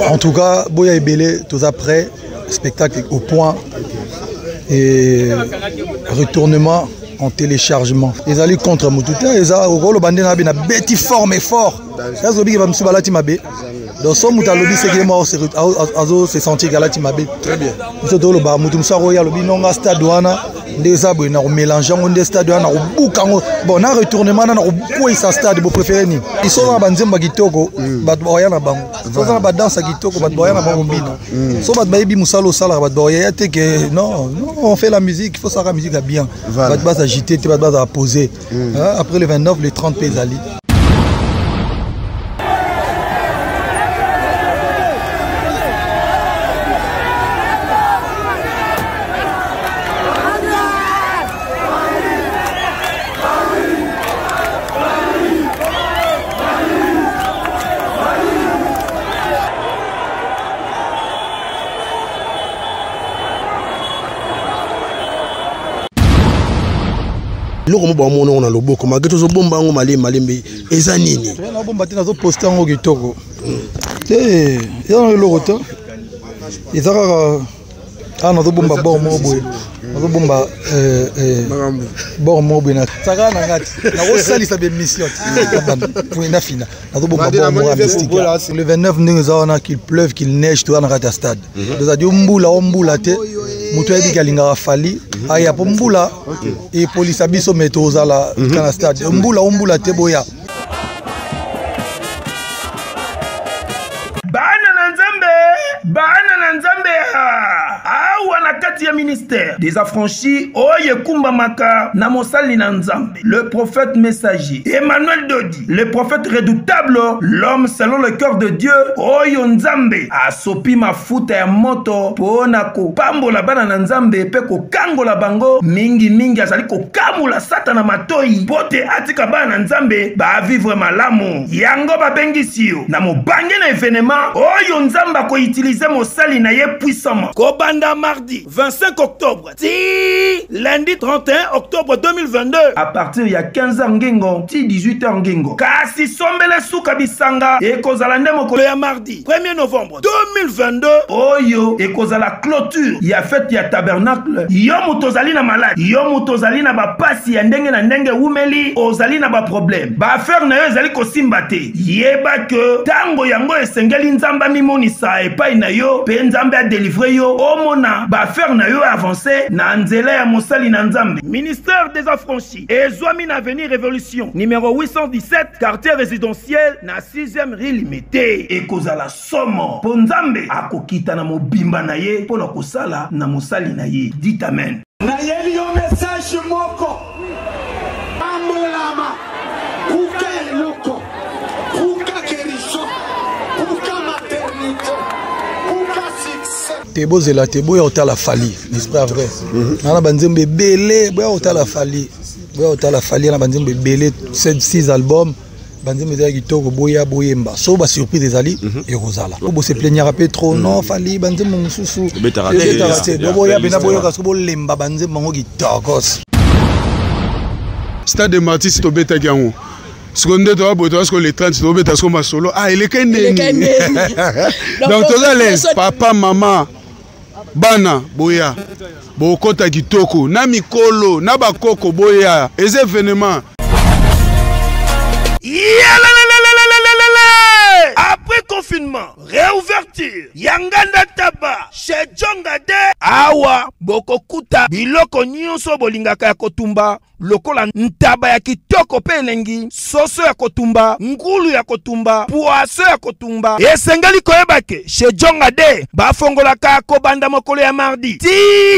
En tout cas, Boya et Belé, tous après, spectacle au point et retournement en téléchargement. Ils allaient contre Moutouta, ils ont bandé na bêti forme et fort. Ils ont dit qu'ils vont me souballer Timabé. Donc, son Moutalobi, c'est qu'il mort, se sentir Galati Mabé. Très bien. Ils ont dit que Moutoumsa Roya, Lobi, non, stade douana, des abris, on mélange, on des stades douana, on boucle. Bon, on a retournement, on a beaucoup de stades, vous préférez. Ils sont dans la bande de Gitoko, Badboya na Bango. Ils sont dans la danse à Gitoko, Badboya na Bango. Ils sont dans la baby Moussalo Sala, Badboya, non, on fait la musique, il faut savoir la musique bien. Badbaz agité, Badbaz à poser. Après le 29, les 30 pays Ali. Loko mo ba mo na loboko mageto zo bomba ngo malembe ezanini na bomba tina zo poster ngo kitoko ya loko to izaka ana zo bomba bo mo boy zo bomba bo mo boy na tsaka na ngati na go salisa be mission pour une fina na zo bomba bo mo le 29 nous avons qu'il pleuve qu'il neige tout na ngati stade nous a dit mbula te mutu ebi kalinga fali aya po mbula et police abiso metoza la kana stade mbula te boya bana na nzambe awa na kati ya ministère des affranchis oye kumba maka na mosali na nzambe le prophète messager Emmanuel Dodi le prophète redoutable l'homme selon le cœur de Dieu oyo nzambe asopi mafuta ya moto pona ko pambola bana na nzambe pe ko kangola bango mingi azali ko kamula satana matoi pote atika bana na nzambe ba vivre malamu yango babengisi yo na mobange na événement oyo nzamba ko utiliser mosali na ye puissamment kobanda mardi 25 octobre ti lundi 31 octobre 2022 à partir ya 15h ngengo ti 18h ngengo kasi sombele suka bisanga ekozala nde mokolo ya mardi 1er novembre 2022 oyo ekozala clôture ya fête ya tabernacle yo mutozali na malade yo mutozali na bapasi ya ndenge na ndenge umeli ozali na ba problème ba affaire na yo ezali kosimba te yeba ke tango yango esengeli nzamba mimonisa epai na yo pe nzambe a délivré yo omona ba affaire na yo avancé na nzela ya mosali na nzambe ministère des affranchis ezwami na avenue révolution numéro 817 quartier résidentiel na 6e rue Limité ekozala somo po nzambe akokita na mobimba na ye pona kosala na mosali na ye dit amen na yeli yo message moko amolama kuka eloko kuka keriso kuka maternité kuka succès Tebo zela tebo ya otala fali n'est-ce pas vrai na banzembe belé boya otala fali na banzembe belé 6 albums banzembe za kitoko boya boyemba so ba surprise ezali et rozala bo se plaignera pas trop non fali banzembe mususu betarate boya bena boya kaso bo lemba banzembe ngo kitoko Stade de Martis to beta gango seconde to aboto parce que les 30 to beta so ma solo il est kende donc to à l'aise papa maman bana boya bokota kitoko na mikolo na bakoko boya les événements après confinement, réouverture, Yanganda Taba, chez Djongade, Awa, Bokokuta, Biloko Nyonso Bolingaka ya Kotumba, lokola ntaba ya kitoko pelengi, soso ya Kotumba, ngulu ya Kotumba, poaso ya Kotumba, esengali koyebake, chez Djongade, bafongolaka kobanda mokolo ya mardi, ti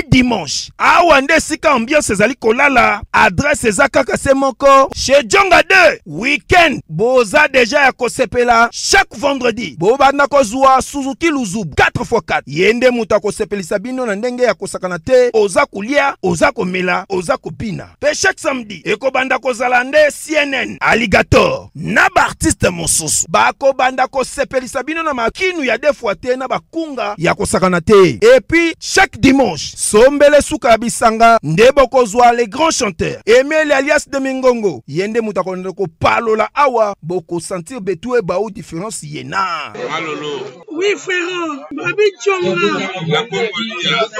dimanche, Awa nde sika ambiance ezali kolala, adresse ezakaka se moko, chez Djongade, weekend, boza deja ya kosepela, chaque vendredi, bobanda kozwa Suzuki Luzubu 4x4, yende muta kosepelisa bino na ndenge ya kosakana kosakana te, oza kolia, oza komela, oza kopina. Pe chaque samedi, ekobanda kozala nde CNN, Alligator, na ba artiste mosusu. Bakobanda kosepelisa bino na makinu ya defwa te na bakunga ya kosakana te. Et puis chaque dimanche, sombele suka bisanga nde bokozwa les grands chanteurs. Emile alias de Mingongo, yende mutakonde ko palola awa, boko sentir betue ba ou différence yena. Malolo. Oui frère, Babi Tchonga.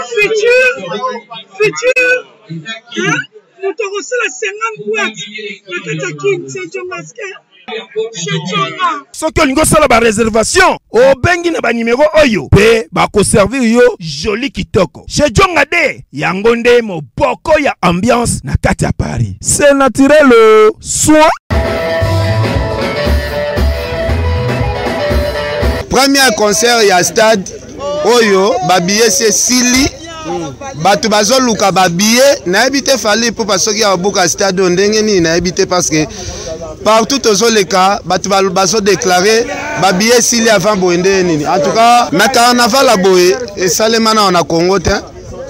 Futur. Hein? Nous t'avons reçu la 50 boîtes. La Katakin, c'est Tchongaske. Soki olingo sala ba réservation obengi na ba numéro oyo pe ba ko servir yo joli kitoko chez Djonga de yango nde moboko ya ambiance na kati ya Paris. C'est naturel soin. Premier concert ya stade oyo babiye c'est Sili batu bazoluka babiye na ebite fali po pasoki ya boka stade ndenge ni na ebite parce que partout aux les cas, batu baso déclaré babiye Sili avant boende nini. En tout cas, na carnaval la boye et salemana on a Congo te.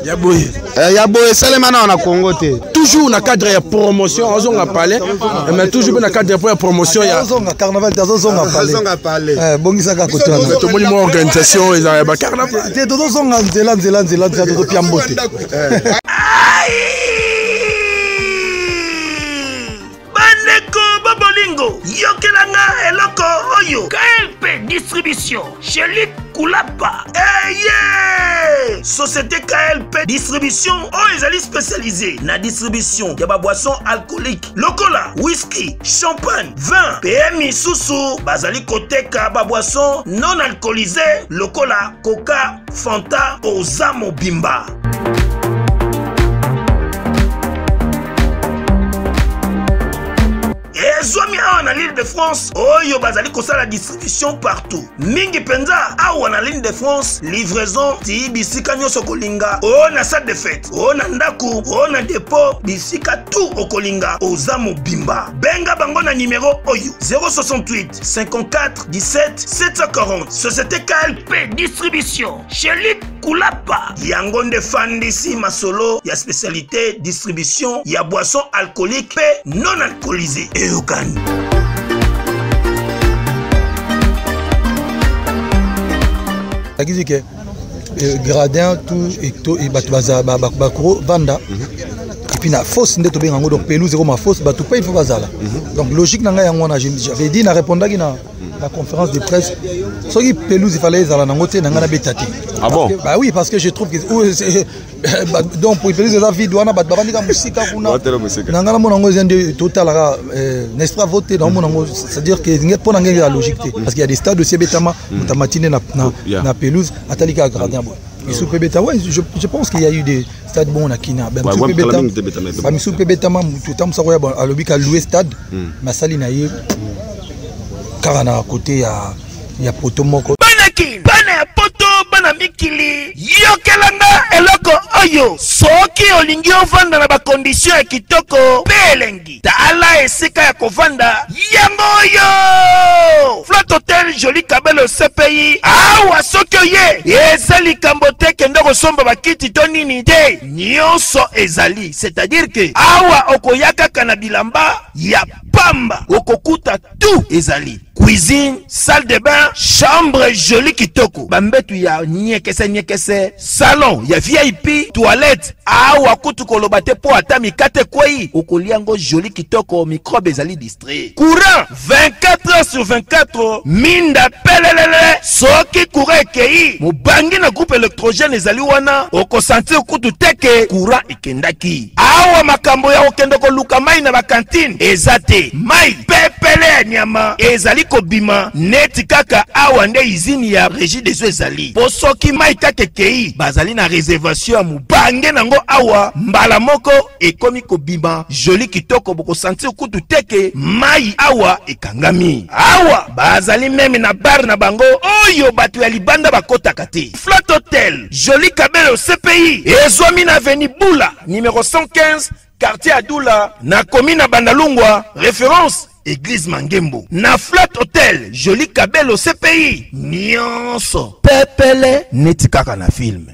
Ya boye salemana on a Congo te. Toujours na cadre ya promotion, on a parlé, mais toujours na cadre ya promotion ya carnaval on a parlé. Bongisa ka kotana. To moni mo organisation ya ba carnaval. Te to zonga nzela to piambote. Yokelanga eloko oyo KLP distribution chez Luc Koulapa. Yeah! Société KLP distribution oyo ezali spécialisée na distribution ya ba boissons alcooliques lokola whisky, champagne, vin, PM susu bazali koteka ba boissons non alcoolisées lokola Coca, Fanta, Oza Mobimba. Zomi awa na l'île de France, oyo bazali kosala distribution partout. Mingi penza awa na l'île de France, livraison ti bisika nyoso kolinga. O na salle de fête, o na ndaku, o na dépôt, bisika tout okolinga. Oza Mobimba. Benga bango na numéro oyo 068 54 17 740. Société KLP distribution chez Luc Koulapa. Yango nde fandisi masolo ya spécialité distribution ya boissons alcooliques pe non alcoolisées. Akizi ke gradin tout et batubaza bakro vanda et puis na fosse ndeto bengango donc pelouse comme ma fosse batu pas il faut bazala donc logique nanga yango na j'avais dit na répondre na la conférence de presse ce qui pelouse il fallait zala nango te nanga na betati. Ah bon? Bah oui parce que je trouve que donc pour pelouse za vide wana bat babandika musika kuna nanga na monango zende total n'est-ce pas voter dans monango c'est-à-dire que nge pona nge la logique parce qu'il y a des stades aussi betama mutamatine na pelouse atalika gradin bon. Ouais, je pense qu'il y a eu des stades bons à Kina. Bamisou Pebetama, tout le temps, à l'obika loué stade, ma saline a eu car à côté, il y a Potomoko. Mikili yokelanga eloko oyo soki olingi ovanda na ba condition ya kitoko belengi tala esika ya kovanda yango oyo Flat Hotel Joli Kabelo CPI awa soki oye ezali kambote kende kosomba bakiti to nini te nyonso ezali c'est-à-dire que awa okoyaka kana bilamba ya pamba okokuta tout ezali cuisine, salle de bain, chambre jolie kitoko. Bambetu ya nyekese, salon ya VIP, toilette. Awa kutu kolobate po atami kate kwei. Okoliango jolie kitoko, microbe ezali distrait. Courant 24h/24. Minda pelelele. Soki courant kei. Mubangi na groupe électrogène ezali wana. Oko sentir kutu teke courant ikendaki. Awa makambo ya okendoko luka mai na ba cantine. Ezate mai pepele nyama ezali kobima neti kaka awa nde izini ya régie des eaux ezali posoki mai kaka kei bazali na réservation ya mubange nango awa mbala moko ekomi kobima joli kitoko boko sentir kutu teke mai awa ekangami awa bazali meme na bar na bango oyo batu ya libanda bakotaka te. Flat Hotel Joli Kabelo CPI ezwami na avenue Bula numéro 115 quartier Adoula na commune na Bandalungwa référence Église Mangembo. Na Flat Hotel Joli Kabelo CPI nyonso pepele neti kaka na film.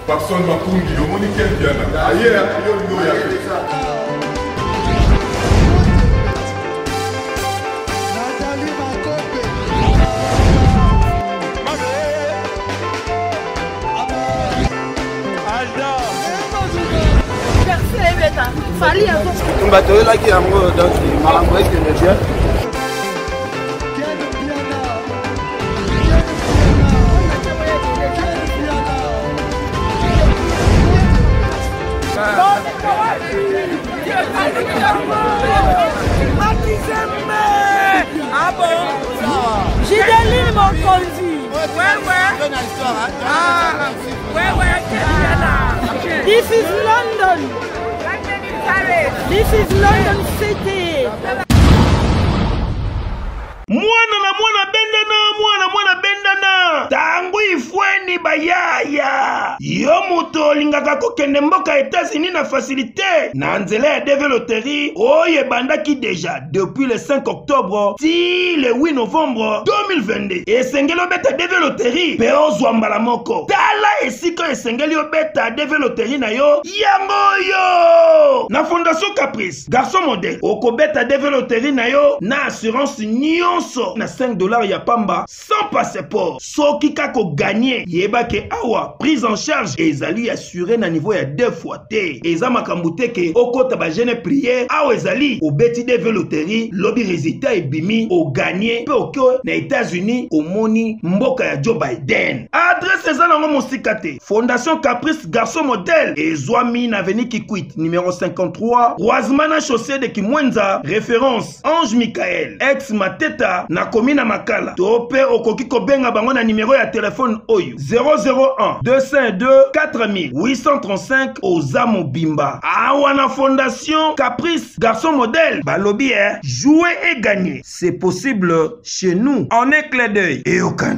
Personne m'a conduit, au monde qui est bien. Ailleurs, il y a Fali à on va te là qui a donc malambo est bien. Ah bon? J'ai des lignes mon conduit. Ouais. Ah, ouais. This is London. This is London City. Mwana bendana tangu ifweni bayaya yo muto olingaka kokende mboka États-Unis na facilité na nzela ya développerie oye bandaki déjà depuis le 5 octobre ti le 8 novembre 2022 esengeli obeta développerie pe ozwa mbala moko tala esika esengeli obeta développerie na yo yango yo na Fondation Caprice garçon modèle okobeta développerie na yo na assurance nyonso na $5 ya pamba sans passeport soki kako gagner yeba ke awa prise en charge ezali assuré na niveau ya 2 fois te eza makambo te ke okota ba jeune prière awa ezali obeti développerie lobby résultat ebimi o gagner pe okyo na États-Unis omoni mboka ya Joe Biden adresse eza nango mosika te Fondation Caprice garçon modèle ezwami na avenue Kikwit numéro 53 Rosemana chaussée de Kimwenza référence Ange Michael ex Mateta na commune Makala tope okoki kobenga bango na numéro ya téléphone oyo 001 252 4835 oza mobimba awa na Fondation Caprice garçon modèle balobi jouer et gagner c'est possible chez nous en un clin d'œil et aucun.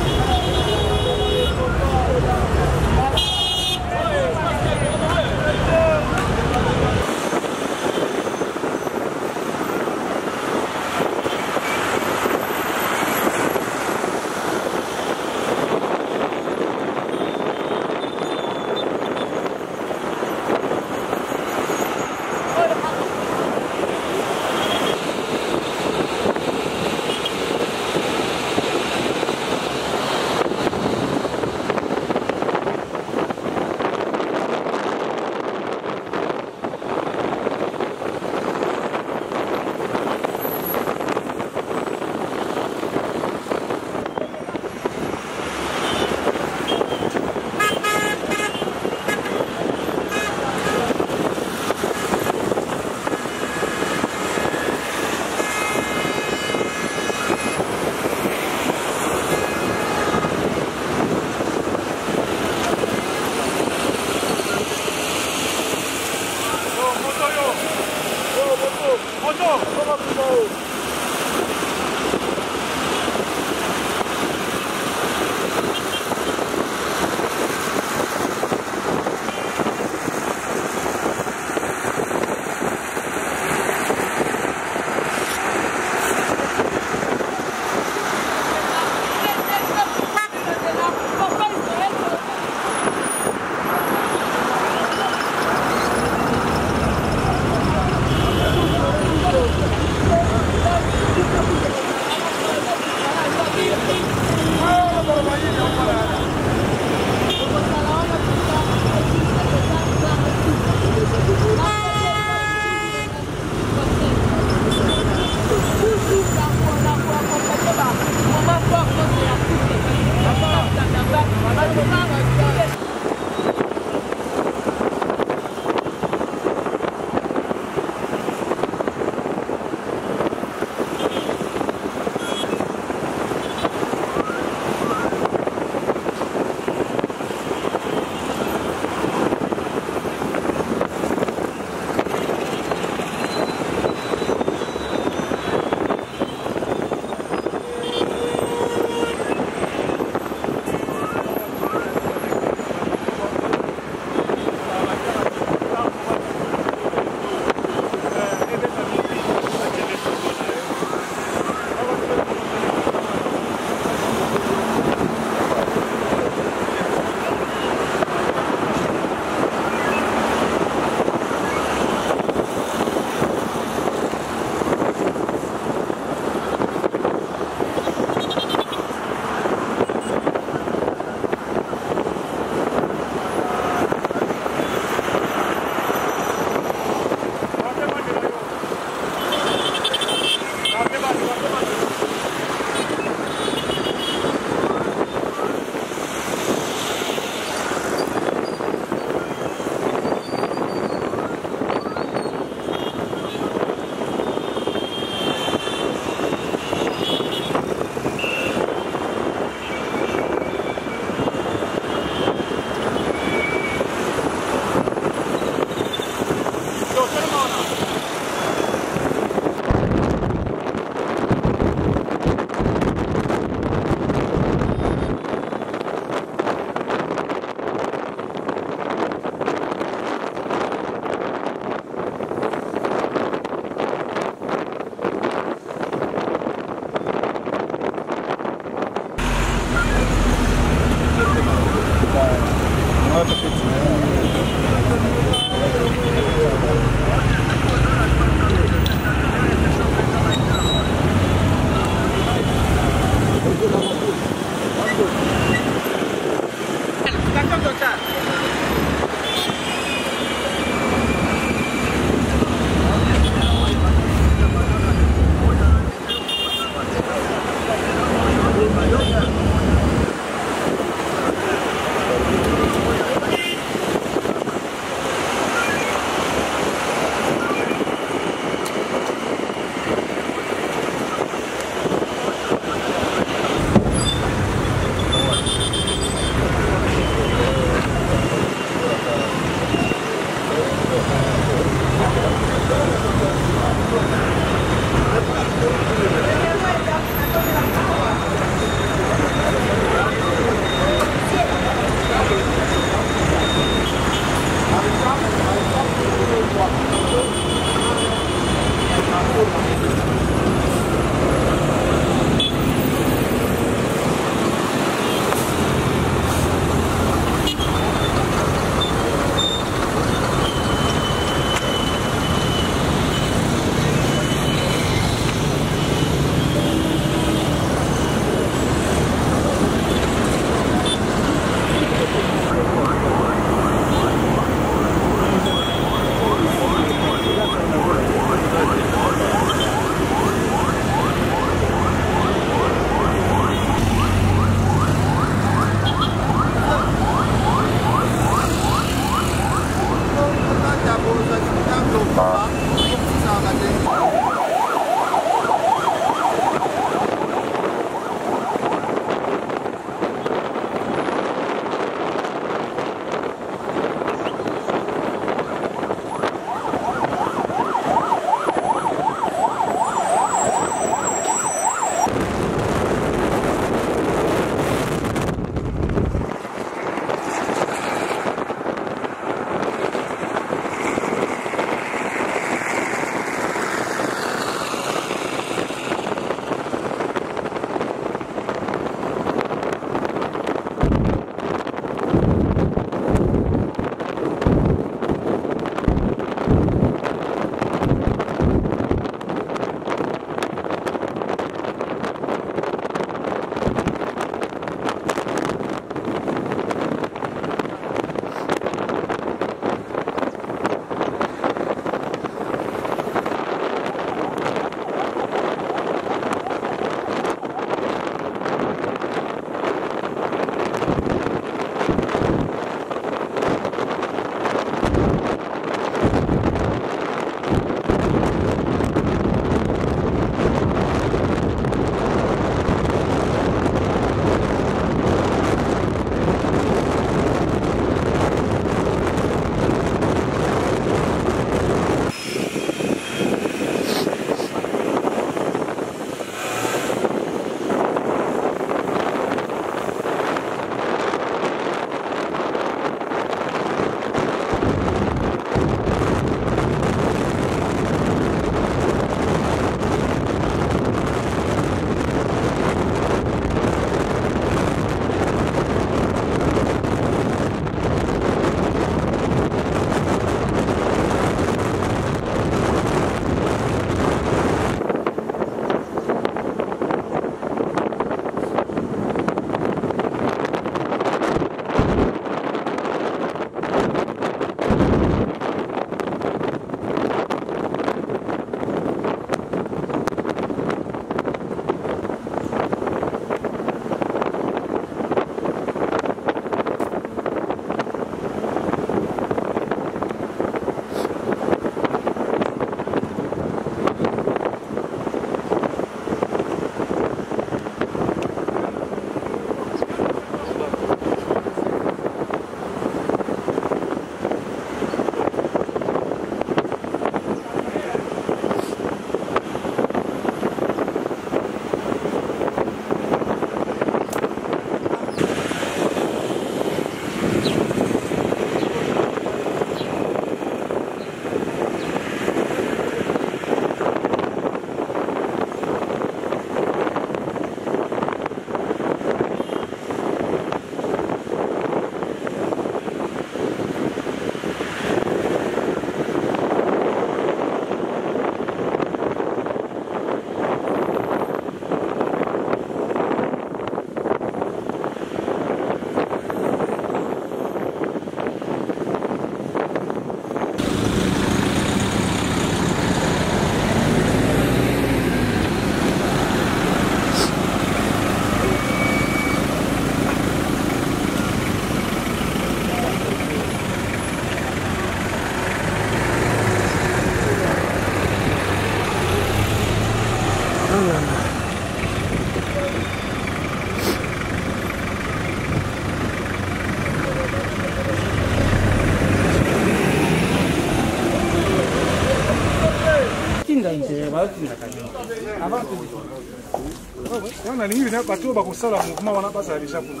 On a ligne bateau ba kosala mouvement wana basa déjà pour.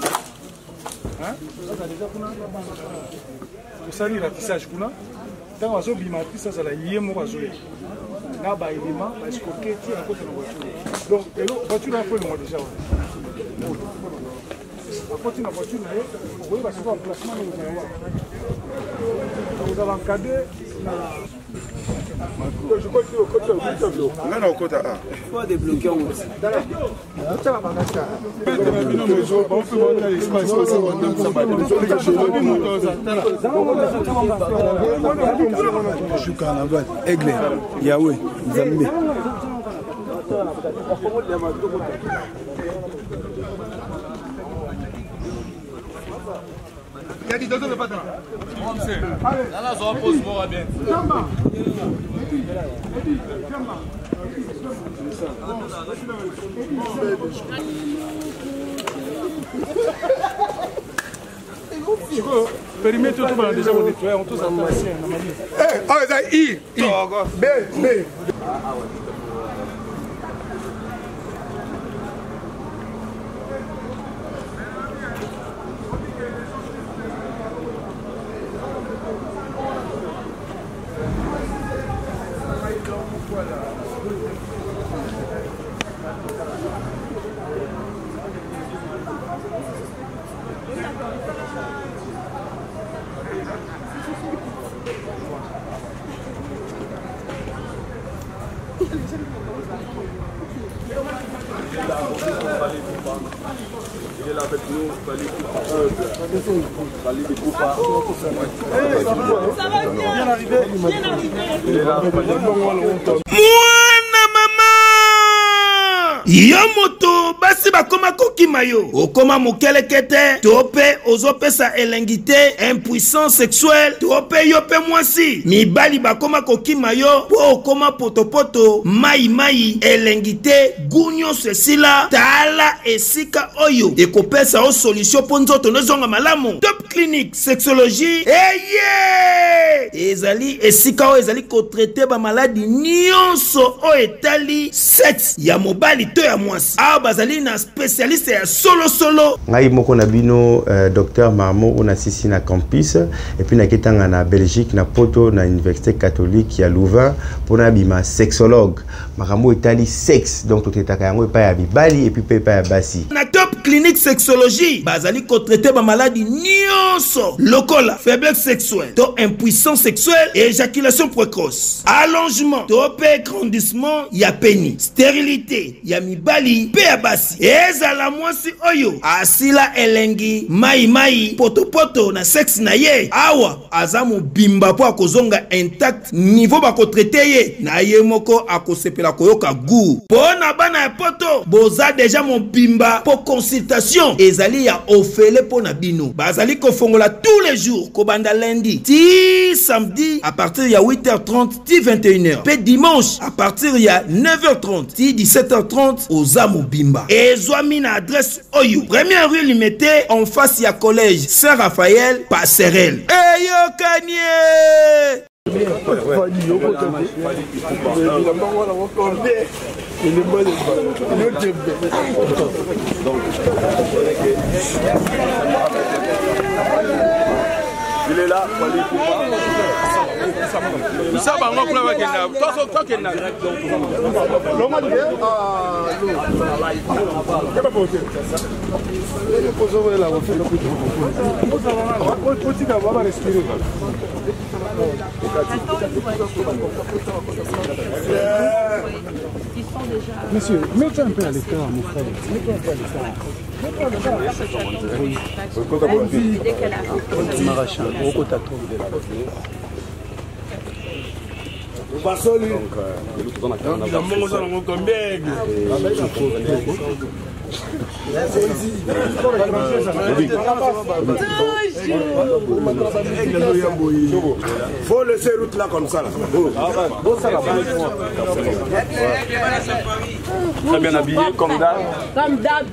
Hein? Ça déjà kuna kosali ratissage kuna. Tant wazo bimati ça la yemo wazo. Na ba élément parce que keti à côté de la voiture. Donc la voiture a fait le mot déjà. À côté de la voiture, vous voyez parce que le placement vous avez encadré. Je crois que c'est au côté du tableau. Non, au côté A. Il faut débloquer en haut. Aigle, Yahweh, Zambé. Il y a des deux de patron. Là, on pose moi bien. Périmètre tout va déjà on nettoie, on tous en massé. Eh, ah ça I. B. Il est là avec nous, ça va bien arrivé. Il est là avec nous. Yo moto basi bakoma kokima yo okoma mokelekete tope ozopesa elengite impuissance sexuelle tope yo pe mwasi mibali bakoma kokima yo po okoma potopoto mai elengite gunyo sesila tala esika oyo ekopesa o solution po nzoto nozonga malamu Top Clinique Sexologie ezali esika o ezali ko traiter ba maladie nyonso o etali sexe ya mobali to ya mwasi a bazali na spécialiste ya solo ngai moko na bino docteur Marmo on assisi na campus et puis na ketanga na Belgique na Poto na université catholique ya Louvain pour na bima sexologue makambo etali sexe donc totetaka yango pa ya bibali et puis pa ya basi na Top Clinique Sexologie bazali ko traiter ba maladie nyonso lokola faiblesse sexuelle to impuissance sexuelle et éjaculation précoce allongement to pe grandissement ya pénis stérilité ya mibali pe ya basi ezala mwasi oyo asila elengi mai poto na sexe na ye awa azamu bimba po akozonga intact niveau bako traiter ye na ye moko akosepela koyoka goût pona bana ya poto boza déjà mon bimba po consultation ezali ya ofele pona bino bazali ko fongola tous les jours ko banda lundi ti samedi à partir ya 8h30 ti 21h pe dimanche à partir ya 9h30 ti 17h30 aux Amobimba. Et Zouami na adresse Oyo. Première rue Limité en face ya collège Saint-Raphaël, Passerelle. Eh yo Kanye! Il est là, ça va, on va monsieur, mettez un peu à l'écart, mon frère. Mettez un peu à l'écart. Faut laisser route là comme ça. Très bien habillé comme d'hab. Comme d'hab.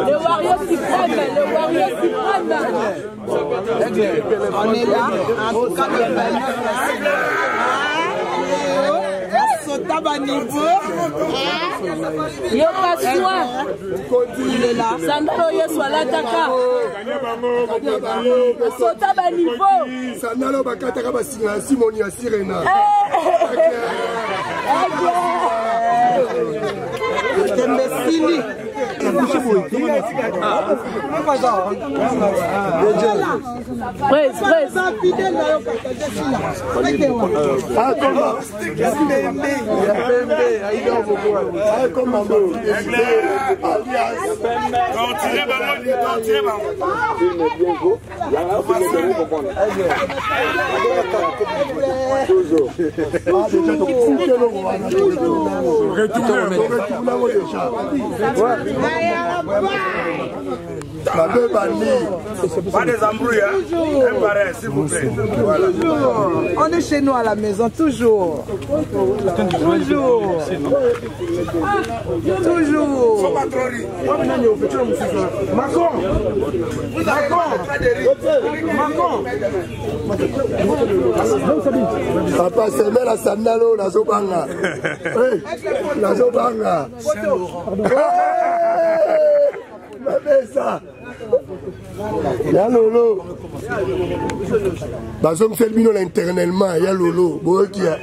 Le Wario suprême, le Wario suprême. On est là, en tout cas, il est là. Sandalo Yesu alataka. Sota ba niveau. Sandalo bakataka basinga Simoni ya Sirena. Tembesili. Pas des embrouilles, hein? S'il vous plaît. Voilà. On est chez nous à la maison, toujours. Toujours. Toujours. Faut pas trop rire. Macron. Papa, c'est la sandalo, la zobanga. La zobanga. Ça. Ya Lolo. Bazom fait bino l'internellement, ya Lolo. Bokia.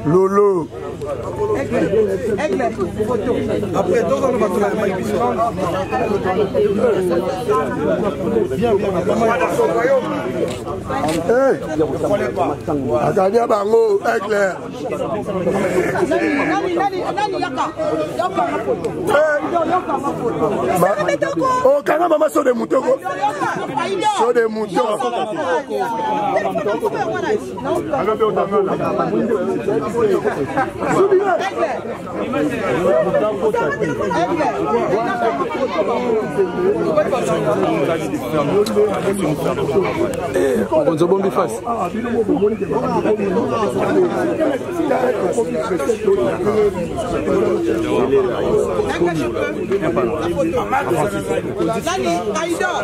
Lolo. Après deux ans on va bien bango aigle. Oh, quand maman sur des moutons. Sur des moutons.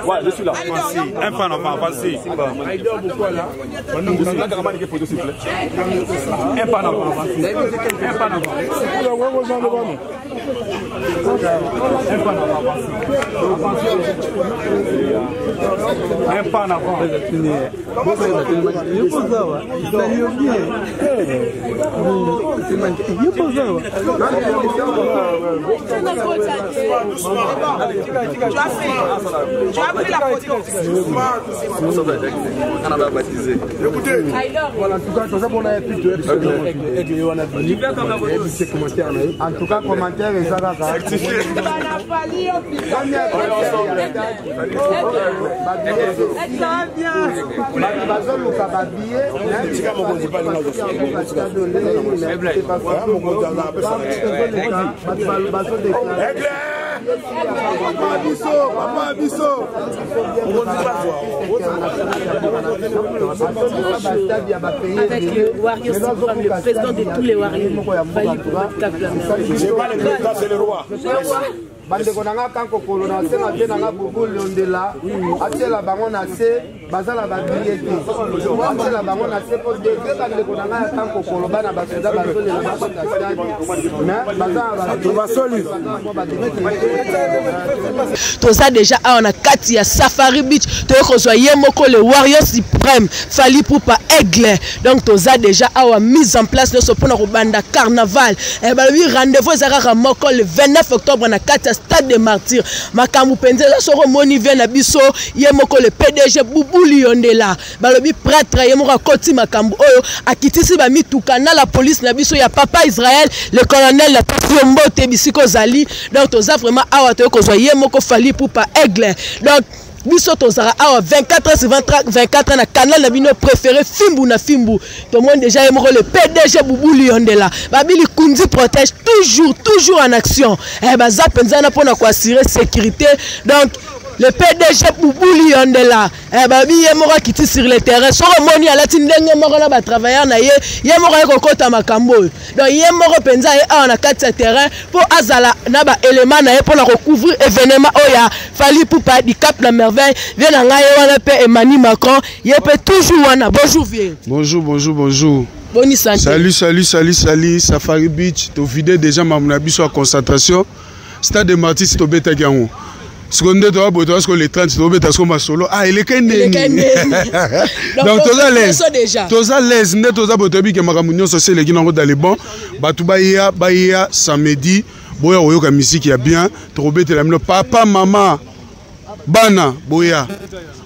Ouais, je suis là. Un fan enfant, vas-y. Un fan enfant, vas-y. Un fan enfant. Un fan avant. Tu as pris la photo. Écoutez, voilà, en tout cas, ça pour la plus de en tout cas, commentaire et ça va. Avec le Wario Suprême, le président de tous les Warriors, Fali Poupa Églet. C'est pas le président, c'est le roi. bandeko nanga kanko kolona senga te nanga bubu londela atela bango na se bazala babillet te atela bango na se po de bandeko nanga kanko koloba na basoda bazolela bakota stade mais bazala basoli toza déjà on a kati ya Safari Beach tokozwa yemoko le Warrior Supreme Fali Poupa Églet donc toza déjà awa mise en place de ce pona robanda carnaval et ba lui rendez-vous ezaka moko le 29 octobre na kati Stade des Martyrs makambu penza soro moni vient na biso yemoko le PDG Boubou Liondela balobi prêtre yemoko akoti makambu oyo akitisi ba mituka na la police na biso ya papa Israël le colonel la Mbote bisiko zali donc toza vraiment awa to kozwa yemoko Fali Poupa Églet donc biso tozara awa 24 sur 24 na canal na bino préféré Fimbu na Fimbu. Tout le monde déjà aime le PDG Boubou Liondela. Babili Kundi protège toujours en action. Eh ben ça penza pour nous assurer sécurité. Donc le PDG Boubou Liondela. Eh ben yemora qui sur le terrain. So moni ala tindenge mora na ba travailleur na ye yemora ko kota makambo. Donc yemora penza e a na kati terrain pour azala na ba élément na ye pour la recouvrir événement oya Fally Ipupa di Cap la Merveille. Vient na ngai wana pe Emmanuel Macron, il peut toujours wana. Bonjour vieux. Bonjour. Bonne santé. Salut, Safari Beach. Tu vidé déjà ma monabiso à concentration. Stade de Martyrs, c'est au bêta gango. Seconde, tu vas parce que les 30, tu vas bêta comme solo. Ah, il est qu'un né. Donc, tu as l'aise. Tu as l'aise. Tu as botobi que ma réunion sociale les gens dans les bons. Batu Bahia, samedi. Boya oyoka musique ya bien. Tu vas bêta la papa, maman. Bana, boya.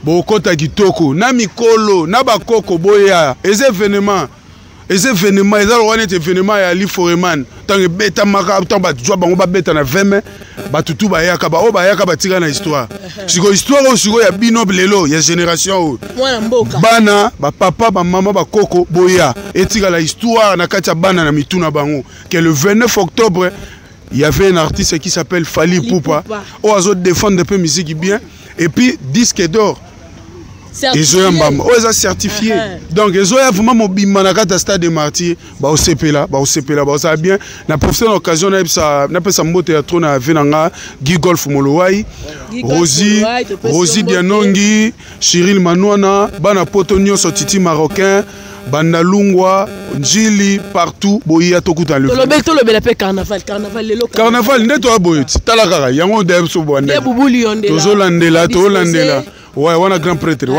Bokota kitoko. Na mikolo, na bakoko boya. Les événements, ils ont un événement à Ali Foreman. Tant que bêta maka, tant que tu vas bêta na 20 mai, batutu bayaka, bayaka batira na histoire. Siko histoire ou siko ya binoble lelo, ya génération. Bana, papa, maman, koko boya. Et tira la histoire na katia bana na mituna bango. Que le 29 octobre, il y avait un artiste qui s'appelle Fally Ipupa. Oh, azo défendre un peu musique bien. Et puis disque d'or. Ils ont certifié. Donc, ils ont vraiment mobile à Stade de Martyrs. Au CPLA, ça bien. Na profité l'occasion, na pesa mbote ya trône à Venanga, Guy Golf Molowai, Rosie Dianongi, Cyril Manouana, Bana Potonio Sotiti marocain, Banda Lungwa, Njili partout, boya tokuta le. Carnaval, ne toi boyot. Talakara, yango de so boande. Tozo landela. Ouais, on a grand prêtre, Donc,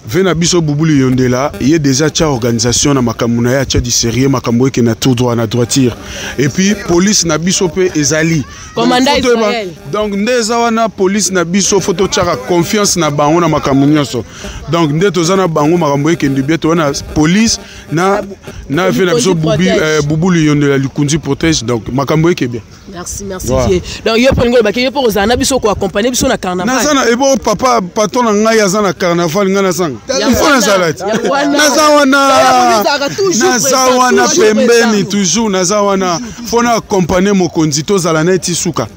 Vena Biso Boubou Yondela, il y a déjà une organisation na makamuna ya tcha du sérieux makamboy qui na tout droit na droiture. Et puis police na biso pe ezali. Commandant Israël. Donc ndezawana police na biso photo tchaka confiance na bango na makamunyoso. Donc ndetozana bango makamboy qui ndibie to na police na Vena Biso Boubou Yondela Lukundi protège donc makamboy qui bien. Merci. Donc yo prengo ba ke pour zana biso ko accompagner biso na carnaval. Nazana ebo papa patron na ngai azana carnaval ngana sang. Il faut na salati. Nazawana pembeni toujours nazawana faut na accompagner mokonzi to zala na etisuka.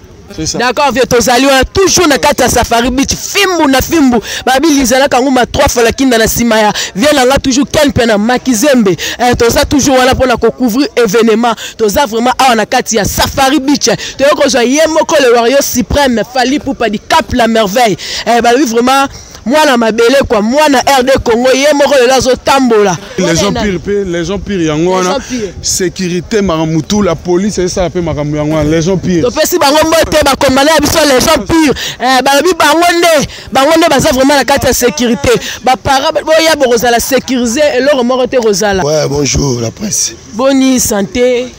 D'accord, vieux tozali on toujours na kata Safari Beach Fimbu na Fimbu babili zala kanguma 3 fois la kinda na simaya vient là toujours ken pena makizembe toza toujours wala pour la couvrir événement toza vraiment a na kati ya Safari Beach to yoko zo yemoko le warrior suprême Fally Ipupa di Cap la Merveille babi vraiment moi na mabele quoi moi na RD Congo yemoko le lazo tambola les gens pire yango wana sécurité maramutu la police et ça peu maramu yango les gens pire to pesi bango mbote ba commandant biso les gens pire babi bangonde baza vraiment la carte de sécurité ba para boya borozala sécuriser et leur morote rozala. Ouais, bonjour la presse. Bonne santé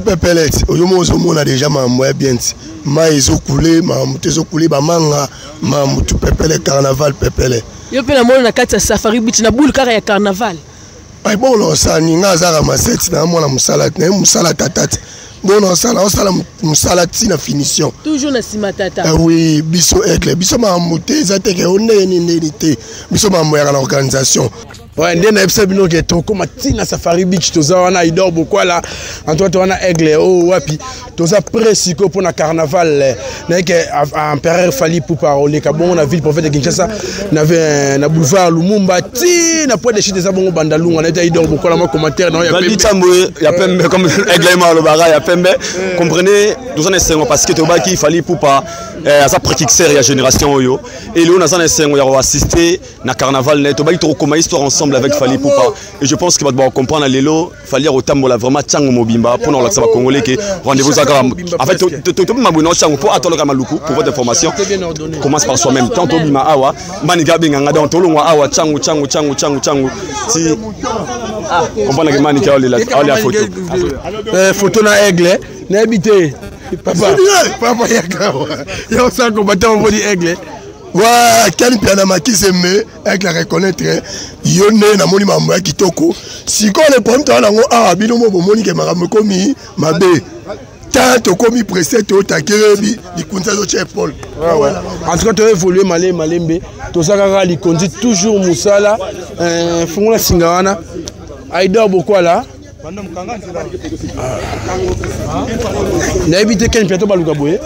Pepelet oyomo ozomona déjà mambo bien ma ezokoulé mamutu ezokoulé bamanga mamutu Pepele carnaval Pepele yo pe na mona na kati ya Safari Beach na boule kara ya carnaval ay bon lo sani nga zara maseti na mona musala tatati bon on sala musala tina finition toujours na simatata oui biso aigle biso mamutu ezateke onenité biso mambo ya organisation. Ouais, ndena epsa bino ke toko matina Safari Beach toza wana idor bokwala antoine wana aigle o wapi toza presiko pour na carnaval na ke empereur Fally Ipupa oleka bongo na ville prophète de Kinshasa na boulevard Lumumba ti na point de chute za bongo bandalunga na ta idor bokwala ma commentaire na ya pembe ya pembe comme aigle ma lo bara ya pembe comprenez nous en essayons parce que toba ki Fally Ipupa à sa pratique série à génération oyo et nous en essayons ya assister na carnaval na toba to comme histoire ensemble avec Fally Ipupa et je pense que va devoir comprendre lelo Fally Rotambola vraiment tsango mobimba pour nous la congolais que rendez-vous en fait tout mabouno tsango pour atolo kamaluku pour votre information commence par soi-même tant obima awa maniga binganga dans tolongwa awa tsango si comprendre que maniga oli la photo na aigle na habité papa ya ça combattant body aigle. Ouais, quel piano makizembe avec la reconnaître yone na moni mambo ya kitoko siko le ponto na ngo bino mo moni ke makambo komi mabe ta Là, tu as commis pressé, tu as kérébi, il compte ça sur Paul. En tout cas, tu as évolué malembe. Tu as dit conduit toujours Moussala. Fongola Singawana. Aïda beaucoup là. N'a évité qu'un piato balukaboye.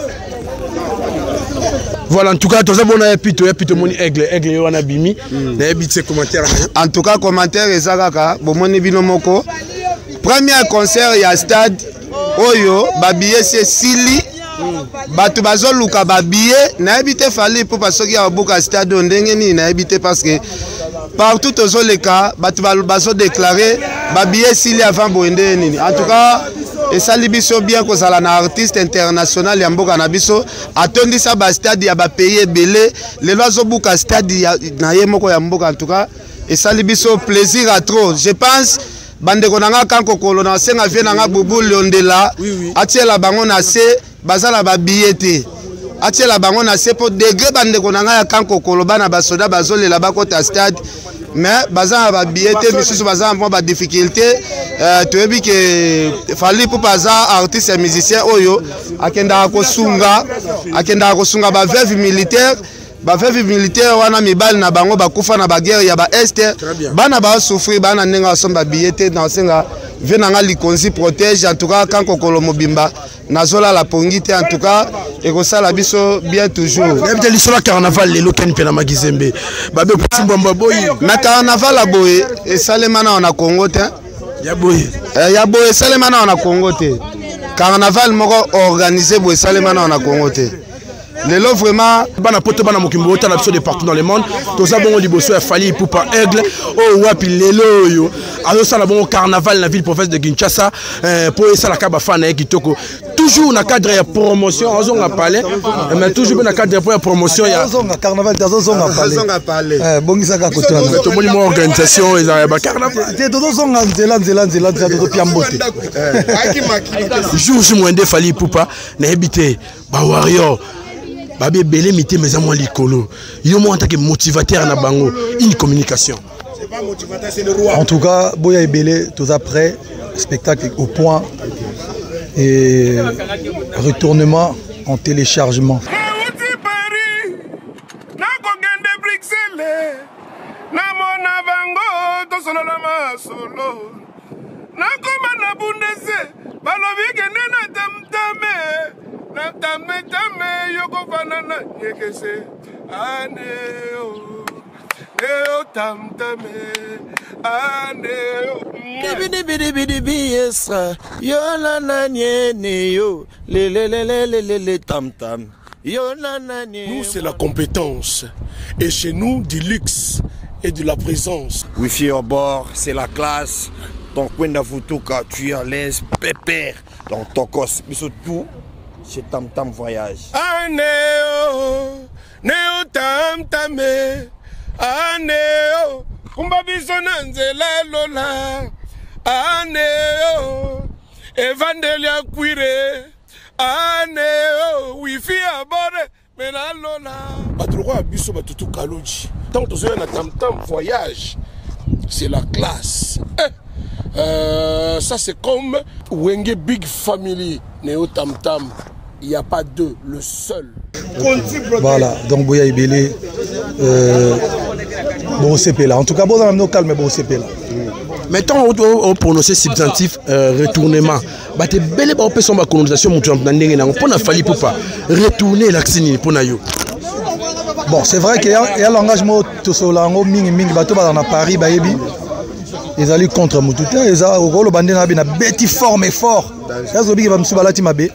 Voilà, en tout cas, tu as bon pito moni aigle wana bimi. N'a évité commentaire. En tout cas, commentaire ezakaka bomoni bino moko. Premier concert il y a stade Oyo, babiye c'est Sili. Batu bazoluka babiye na ebite fali pour parce qu'il y a beaucoup de stade ndenge ni na ebite parce que partout aux les cas batu bazo déclaré babiye Sili avant boende nini. En tout cas, et ça libiso bien que ça la artiste international ya mboka na biso atondi sa ba stade ya ba payer belé les loiso buka stade na yemoko ya mboka en tout cas et ça libiso plaisir à trop. Je pense bande konanga kanko kolo na senga vena nga bubu londela atiela bango na se bazala ba billet atiela bango na se po degré bande konanga ya kanko kolo bana basoda bazolela bakota stade mais bazala ba billet misusu bazala mo ba difficulté toyebi ke fali pour baza artiste et musicien oyo akenda ko sunga ba veuve militaire ba veuve militaire wana mibali na bango bakufa na ba guerre ya ba est bana ba souffrir bana nenga somba billet na senga venanga likonzi protège en tout cas quand kokolo mobimba nazola la pongite en tout cas et ko sala biso bien toujours ngabite lisola carnaval lelo ken pena magizembe babe kutsimbamba boyi na carnaval la boye et salemana na Congo te ya boye salemana na Congo te carnaval moko organisé boye salemana na Congo te. Lelo vraiment bana poto bana mokimbo ta na biso de partout dans le monde toza bongo liboso ya fali pupa aigle o wapi lelo yo azo sala bongo carnaval na ville province de Kinshasa pour ça la kaba fana kitoko toujours na cadre ya promotion azo nga parler mais toujours na cadre ya promotion ya carnaval azo nga parler bongisa ka koto na to moni mo organisation ya ba carnaval te to zonga nzela to piambote jour mwende fali pupa na habité ba warrior Babé belé mité mais à moi l'icolo. Yo moi en tant que motivateur na bango une communication. C'est pas motivateur, c'est le roi. En tout cas, Boya et Belé, tous après spectacle au point et retournement en téléchargement. Nous, c'est la compétence. Et chez nous, du luxe et de la présence. Wi-Fi au bord, c'est la classe. Donc, quand tu es à l'aise, pépère. Donc, ton cos, mais surtout, c'est Tam Tam Voyage. Neo Tam Tamé. Neo. Kumba bisona nzela lola. Neo. Evangelia Quire. Neo. Wi-Fi à bord. Mais la lola. Badroua biso batutu kaloji. Tant que tu es Tam Tam Voyage, c'est la classe. Ça c'est comme Wenge Big Family, Neo Tam Tam. Il n'y a pas deux, le seul. Voilà, donc Boya Ibele, bon CP là. En tout cas, bon dans nos calme, bon CP là. Mettons au prononcé substantif retournement. Bah t'es belle bah on peut son ma colonisation mon champ n'andenge na on n'a fallu pour pas retourner l'accini pour nayo. Bon, c'est vrai qu'il y a l'engagement tout cela en mingi bateau dans Paris bayebi. Ils allaient contre Moutouta, ils ont au rôle bandé na beti fort mais fort. Ça zobi qui va me subalati mabe.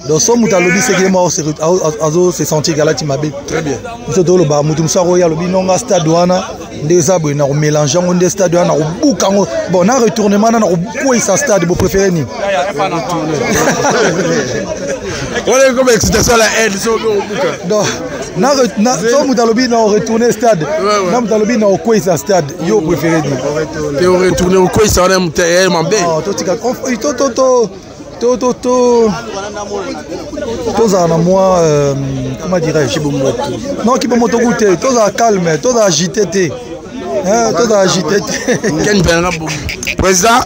Donc son moutalobi c'est que mort se sentir galati mabe. Très bien. Nous to lo ba mutum sa roya lobi nonga stade wana ndeza bo na mélanger on des stade wana buka bon na retournement na ko isa stade bo préféré ni. On est comme excitation la haine so buka. Donc na so moutalobi na retourner stade. Na moutalobi na ko isa stade yo préféré ni. Te retourner au ko isa na mutay mambe. Tous à moi, comment dirais-je, non, qui peut me goûter, tous à calme, tous à agiter, tous à agiter. Président,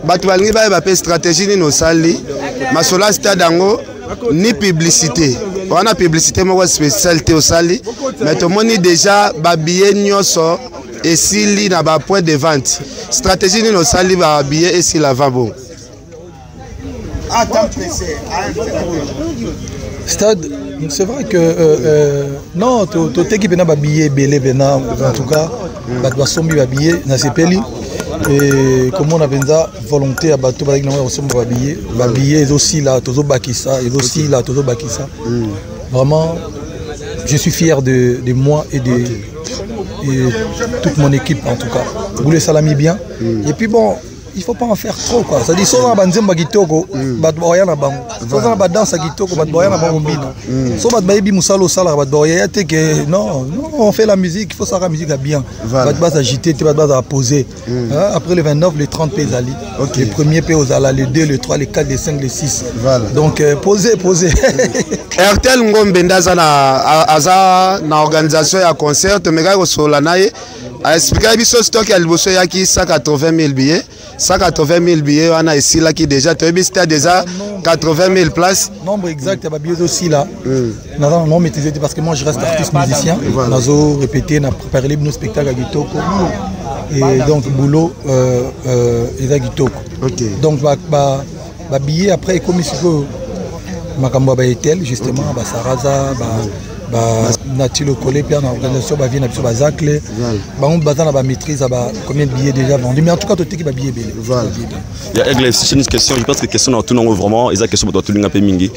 bato balingi bayeba pe stratégie nini osali masolo ya stade yango ni publicité wana publicité moko spécialité osali mais tomoni déjà babillet nyonso esili na bapoint de vente stratégie nini osali babillet esili avant bon stade c'est vrai que non toteki pena babillet ebele pena en tout cas bato basombi babillet na sepeli et comme on a benza volonté à bateau avec nous sommes babillés aussi là tozo bakisa et aussi là tozo bakisa vraiment je suis fier de moi et de toute mon équipe en tout cas vous les salami bien et puis bon il faut pas en faire trop quoi ça dit souvent banzemba kitoko bat boya na bango souvent ba danse kitoko bat boya na bango mbino so bat bayebi musalo sala bat boya te que non on fait la musique il faut ça la musique bien bat bas agiter tu bat bas poser après le 29 le 30 p zali le premier p aux ala le 2 le 3 le 4 le 5 le 6 donc poser RTL Ngombe ndaza na aza na organisation ya concert mega ko sola naye a expliquer biso stock ya liboso yaki 180 000 billets 180 000 billets on a ici là qui déjà tu as déjà 80 000 places nombre exact ya ba billets aussi là non maîtriser parce que moi je reste artiste musicien nazo répéter na préparer les spectacles à Gitoko et donc boulot et à Gitoko donc ba billets après comme il faut makambo ba etel justement ba Saraza ba Natilo Collé puis en organisation ba vie na biso ba Zacle ba on bazana ba maîtrise ba combien de billets déjà vendus mais en tout cas tout équipe ba billets belé il y a Aigle c'est une question je pense que question tout non vraiment ils a question doit tout linga pe mingi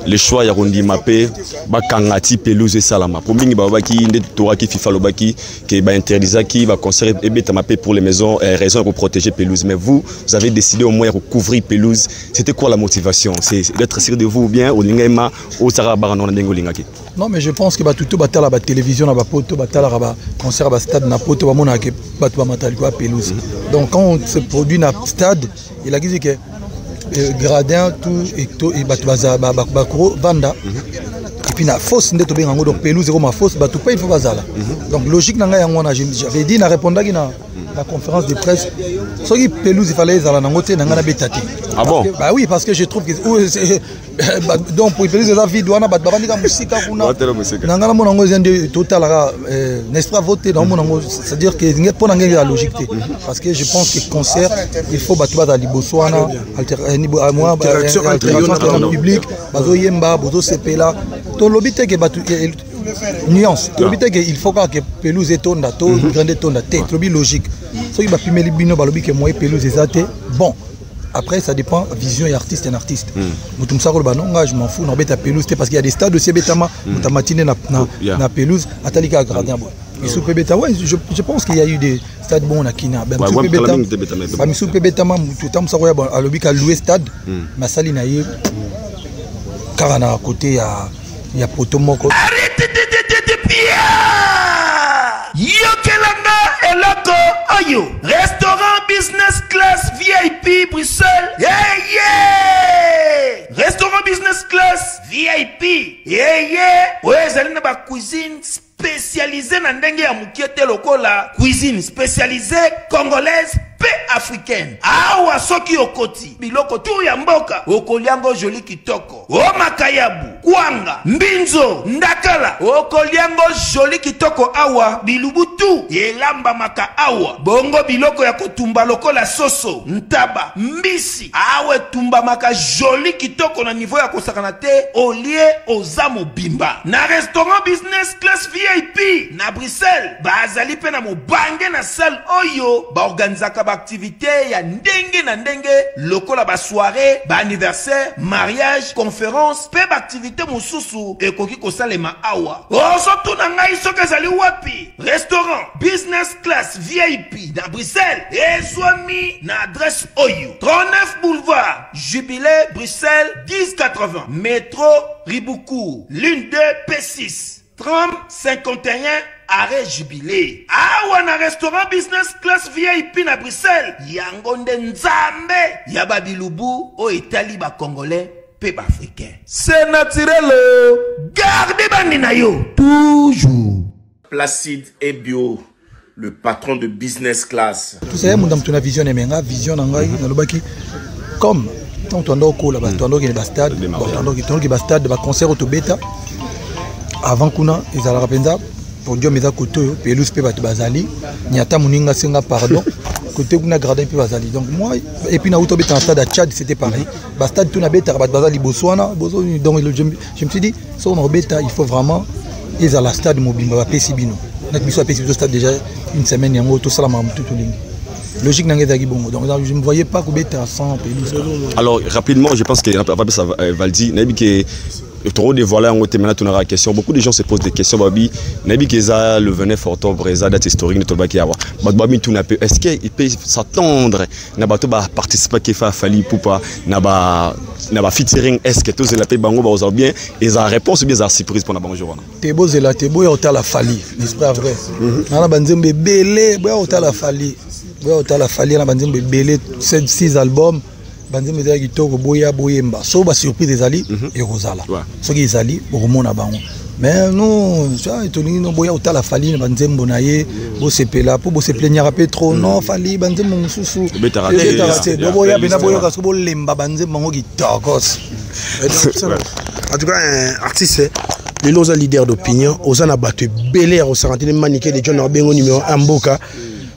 les choix ya rondi mapé ba kangati pelouse et salama pour mingi ba baki nde tora ki FIFA lobaki que ba interdisa ki va concert et beta mapé pour les maisons raison pour protéger pelouse mais vous avez décidé au moins de couvrir pelouse c'était quoi la motivation c'est d'être sûr de vous ou bien au lingema au sara barano na ndengo lingaki non mais je pense que ba tout batala ba télévision na ba poto batala ba concert ba stade na poto ba mona ke ba to matali ko pelouse donc quand on se produit na stade il a dit que gradin tout et batbaza bakro banda et puis na fosse ndeto bengango donc pelouse ma fosse batu pas il faut bazala donc logique nanga yango na j'avais dit na répondre na la conférence de presse ce qui pelouse il fallait zala nango te nanga na betati ah bon bah oui parce que je trouve que donc pour pelouse za vide wana bat babandika musika kuna nanga na monango zende total n'est-ce pas voter dans monango c'est à dire que nge pona nge la logique parce que je pense que concert il faut batu baza liboso wana moi altercation public bazo yemba bozo sepela to lobite ke batu nuance to lobite ke il faut que pelouse etonda to grande tonda te to logique so ki ba pimeli bino ba lobi ke moi pelouse ezate bon après ça dépend vision et artiste un artiste mutum sa ko ba non je m'en fous na beta pelouse parce qu'il y a des stades aussi betama mutamatine na pelouse atalika gradin bon Misou Pebeta, ouais, je pense qu'il y a eu des stades bons à Kina. Misou Pebeta, tout le temps, ça va à l'objet à louer stade, mais ça, il y a car à côté, il y a Potomoko. Arrêtez de bien! Yokelanga Eloko Oyo, restaurant business class VIP Bruxelles. Yeah! Restaurant business class VIP. Yeah! Ouais, vous na ba cuisine spécialisée na ndenge ya mukiete lokola cuisine spécialisée congolaise pe africaine. Awa soki okoti biloko tu ya mboka okoliango joli kitoko o makayabu kwanga mbinzo ndakala okoliango joli kitoko awa bilubutu elamba maka awa bongo biloko ya kotumba lokola soso ntaba mbisi awe tumba maka joli kitoko na niveau ya kosakana te olie ozamo bimba na restaurant business class VIP na Bruxelles bazali pe na mobange na salle oyo ba organizaka ba activité ya ndenge na ndenge lokola ba soirée ba anniversaire mariage conférence pe ba activité mususu ekoki kosalema awa oso tuna ngai soka zali wapi restaurant business class VIP na Bruxelles ezwami na adresse oyo 39 boulevard Jubilé Bruxelles 1080 métro Riboucourt l'une 2 P6 30 51 arrêt Jubilé. Awa na restaurant business class VIP na Bruxelles. Yango nde nzambe ya babilubu o etali ba congolais pe ba africain. C'est naturel. Gardez bandi na yo toujours. Placide et bio. le patron de business class. Tout ça, mon dame, tu as vision, mais la vision, comme tant tu as encore là, tu as encore des stades, tu as encore des stades, des concerts auto bêta. Avant qu'on a, ils allaient rappeler pour Dieu, mais à côté, Pelous peut battre Bazali, Niata Mouninga Senga, pardon, côté qu'on a gradé puis Bazali. Donc moi, et puis Naouto bêta en stade à Tchad, c'était pareil. Bastade, tout a bêta, Bazali, Botswana, donc je me suis dit, si on a bêta, il faut vraiment, ils allaient à stade mobile, on va payer Sibino. Nous sommes au stade déjà une semaine, il y a tout ça, tout logique donc je ne voyais pas que à 100 pays. Alors rapidement, je pense que ça Valdi que trop dévoilé en maintenant tu auras question. Beaucoup de gens se posent des questions babi nabi keza le 29 octobre eza date historique de Tobaki awa babi tout n'a pas est-ce qu'il peut s'attendre na bato ba participer qui fa Fally Ipupa na ba featuring est-ce que tous la paix bango ba osa bien et za réponse bien za surprise pour na bango jour tebo zela tebo ya otala Fally n'est pas vrai na banzembe belé ba otala Fally la Fally na banzembe belé 6 albums banzembe za kitoko boya boyemba so ba surprise ezali et rozala soki ezali bokomona bango mais non ça etoni no boya otala Fally na banzembo na ye bo sepela po bo seplenyaka pe trop non Fally banzembo mususu betarate boya bena boya kasko bo lemba banzembo ngo kitokos en tout cas un artiste les loza leader d'opinion osana battu belé au sarantine maniqué de John Bengo numéro 1 mboka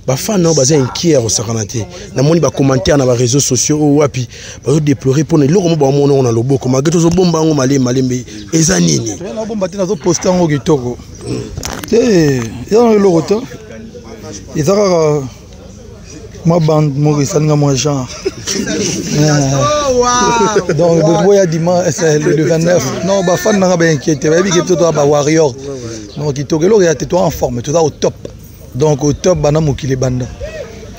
ba fan no baza inquiet au sakanate na moni ba commentaire na ba réseaux sociaux o wapi ba déplorer pour ne loko mo ba mona na loboko ma geto zo bomba ngo malembe eza nini na bomba tina zo poster ngo kitoko ya na loko to ezaka ma bande mo risalinga mo genre donc bo ya dimanche le 29 non ba fan na ba inquiété ba bi que to ba warrior non kitoko lo ya toi en forme tout ça au top. Donc au top bana mokile banda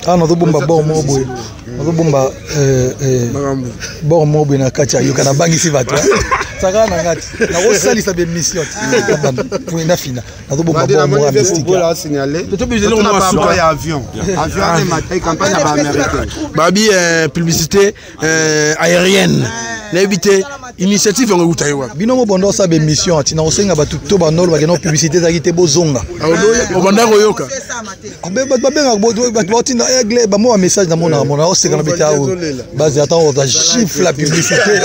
ah nazo bomba bor moboy nazo bomba bor moboy na kacha yo kana bangi si bato saka na ngati na rosalisa be mission pour ina fina nazo bomba bor mo mystique là signaler to be on a pas avion avion matin campagne ba américaine babi publicité aérienne l'éviter initiative en Utaïwa. Binomo bondo sa be mission tina osenga batu to banolo ba kena publicité za kite bozonga. O banda koyoka. Be benga bodo ba tina aigle ba mo message na mona mona oseka na betao. Base attend on chiffre la publicité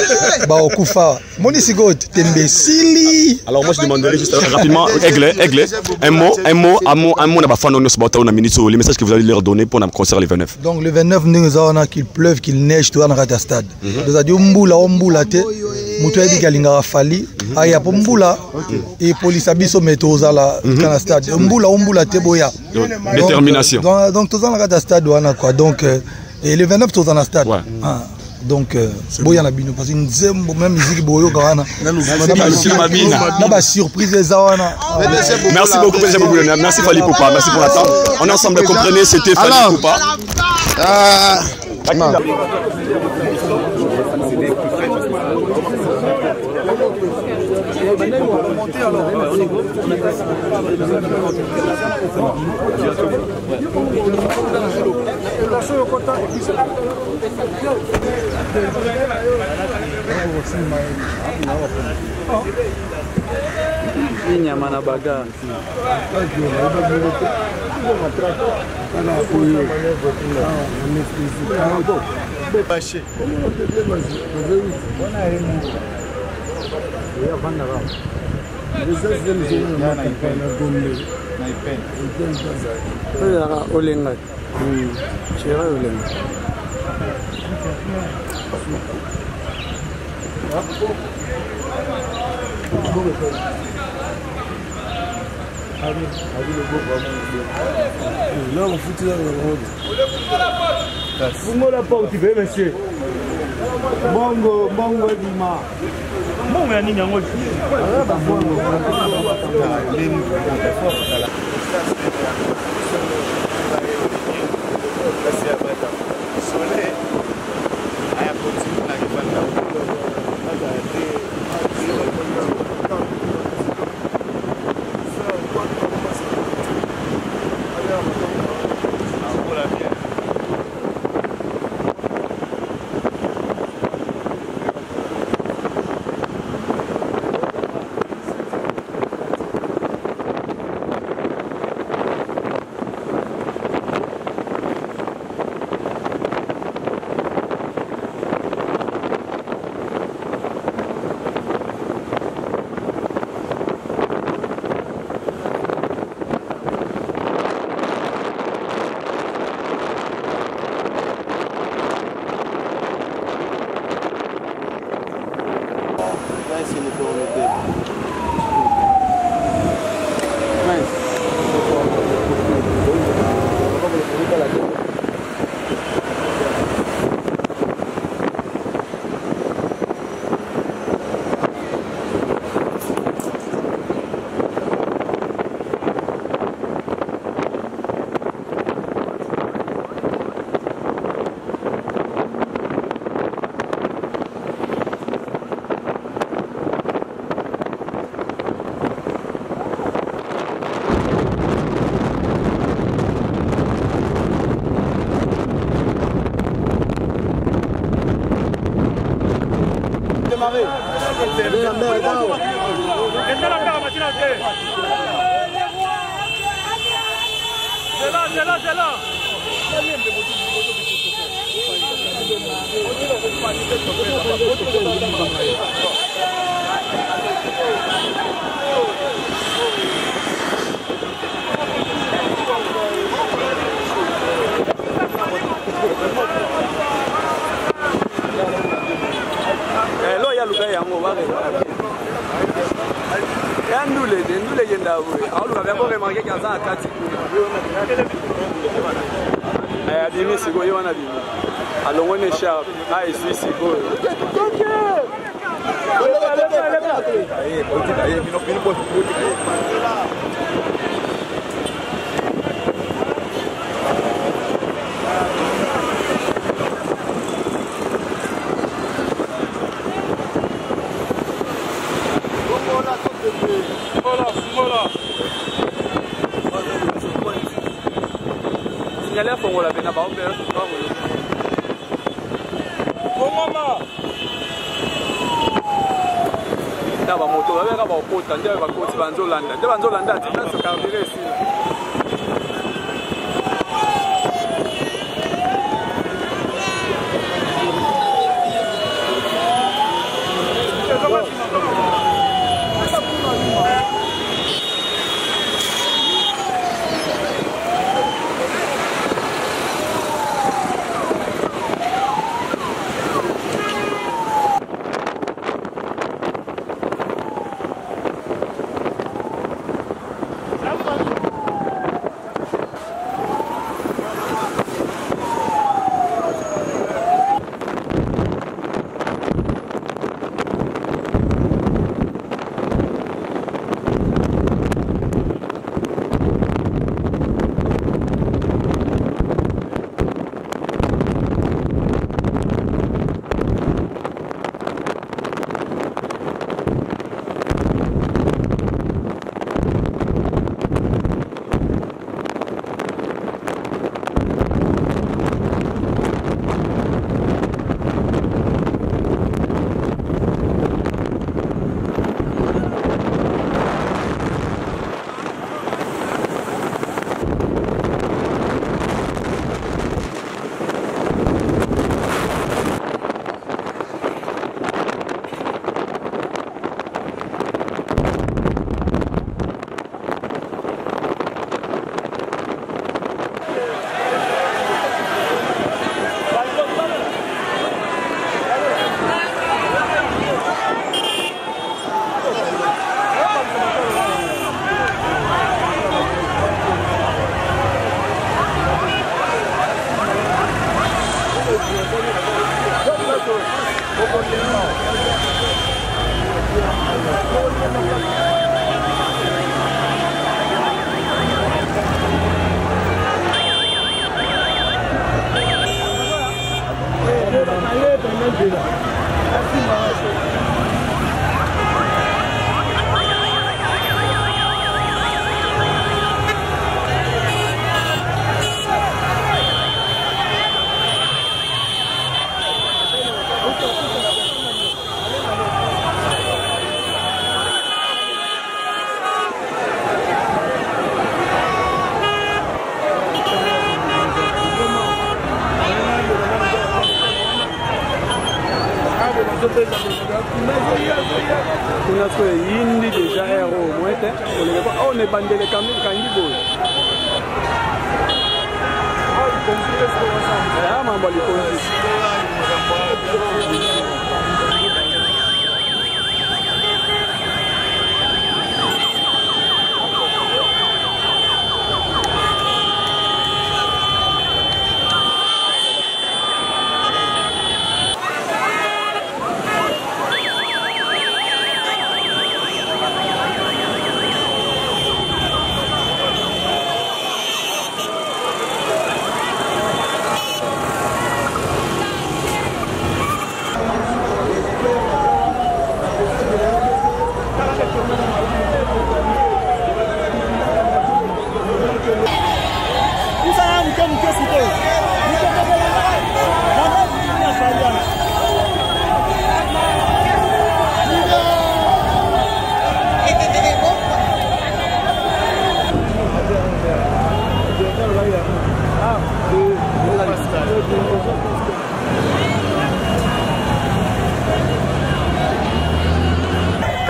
ba okufa. Moni sigot tembesili. Alors moi je demanderais juste rapidement aigle un mot na ba fan on bota na minute les messages que vous allez leur donner pour notre concert le 29. Donc le 29 nous avons qu'il pleuve qu'il neige tout dans la stade. Nous a dit mbula te mutu ayebi kalinga Fally aya po mbula et police abiso metoza la kana stade mbula te boya détermination donc tous dans la stade wana quoi donc et le 29 tous dans la stade donc boya na bino parce que nzembo même musique boyo kana na ba surprise za wana merci beaucoup merci Fally Ipupa merci pour l'attente on est ensemble comprenez c'était Fally Ipupa nyama na baga olenga chera olenga là on fout là vous la porte tu veux monsieur bongo dima bongo ya nini yango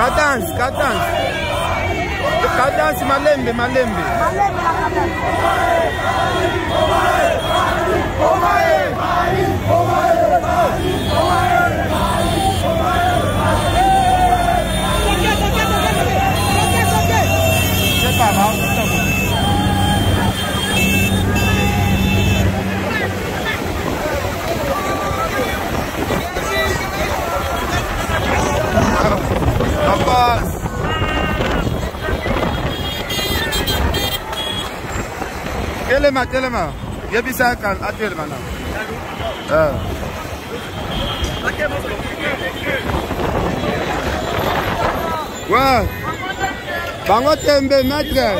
Cadence, Malembe. C'est pas grave. Telema. Ya bisa kan atel mana? Wah. Bango tembe maître.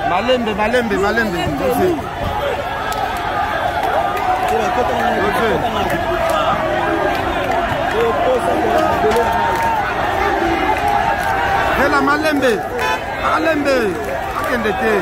Malembe. Hela Malembe. Akende te.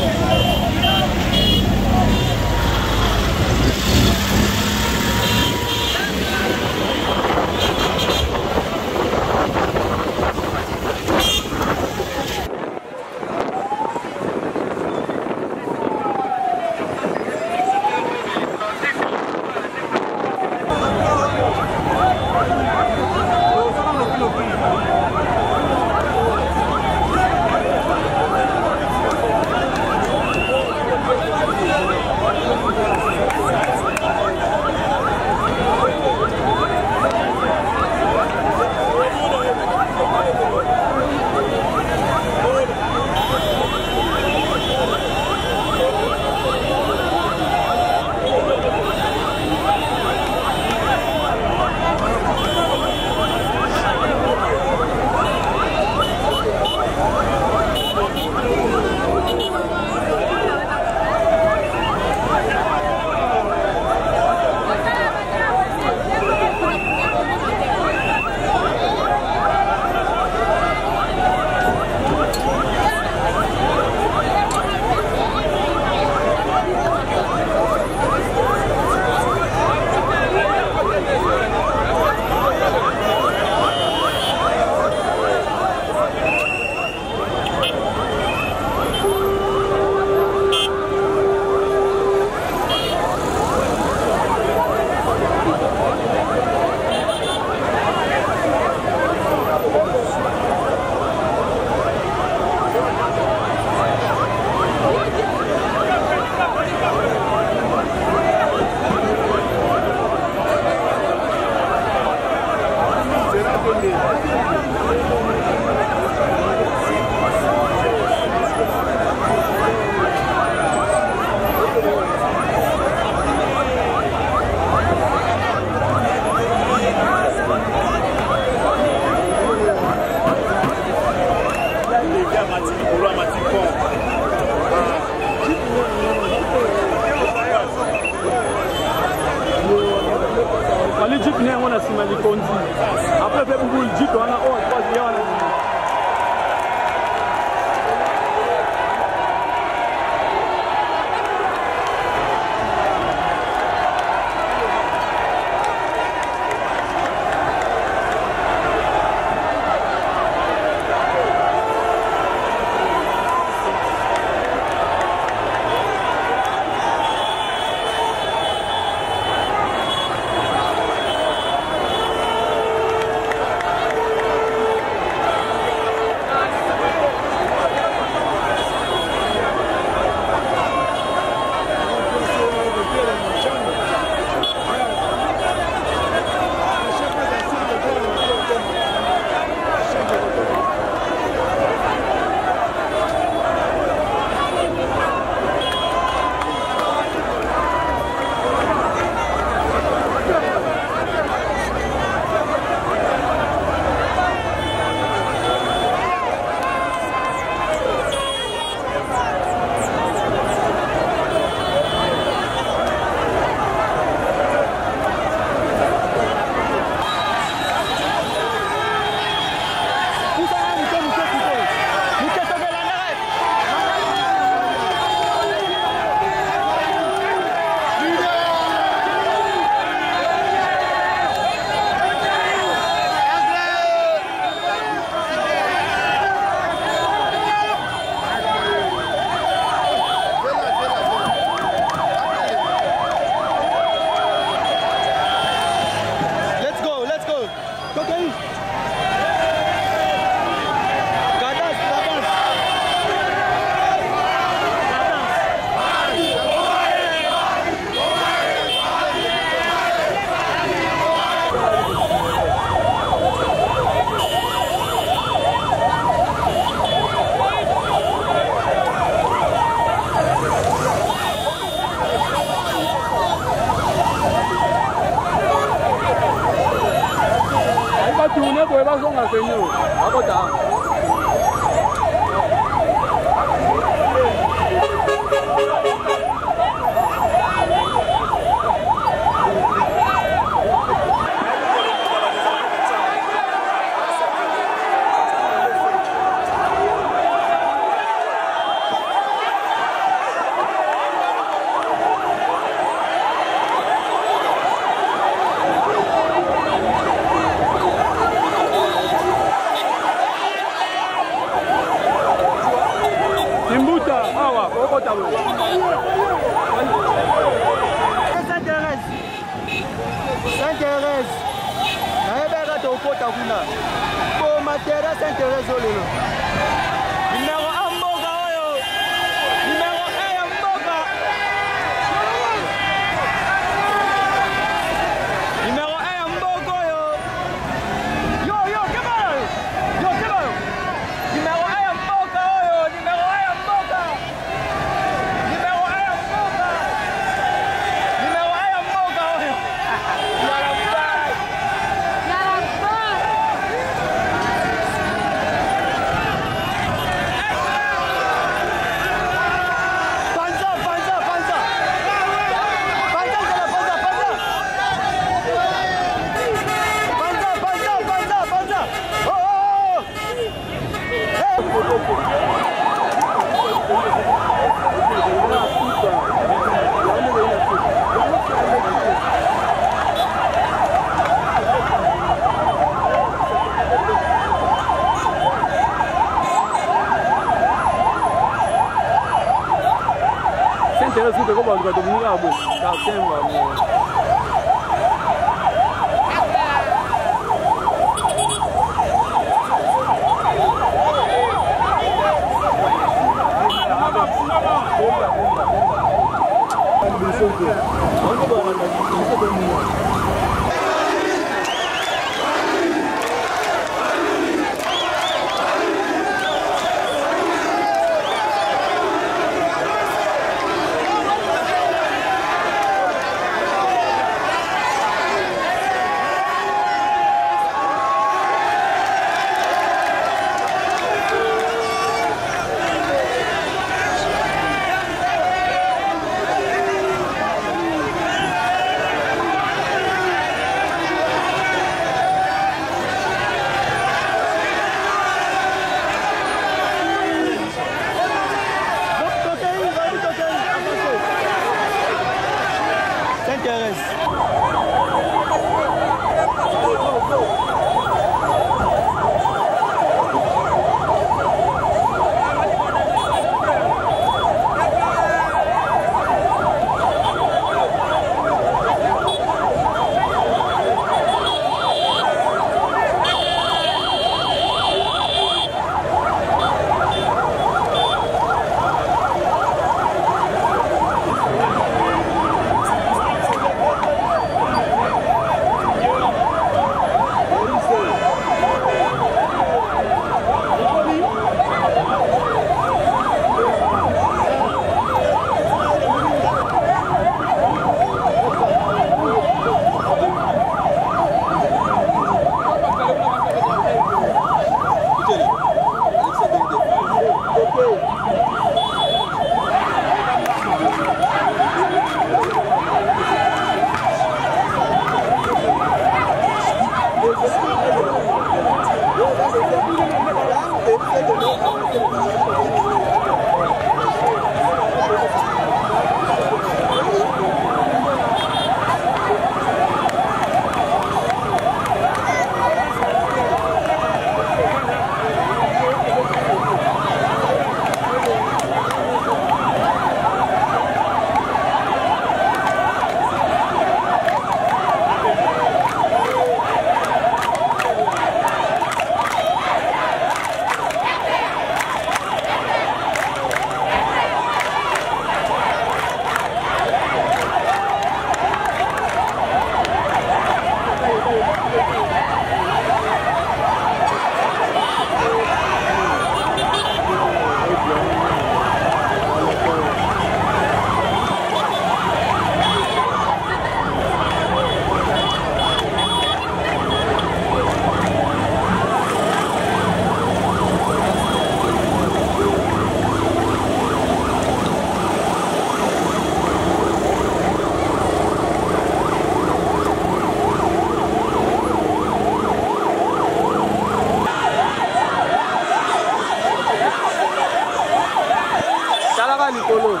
likolo.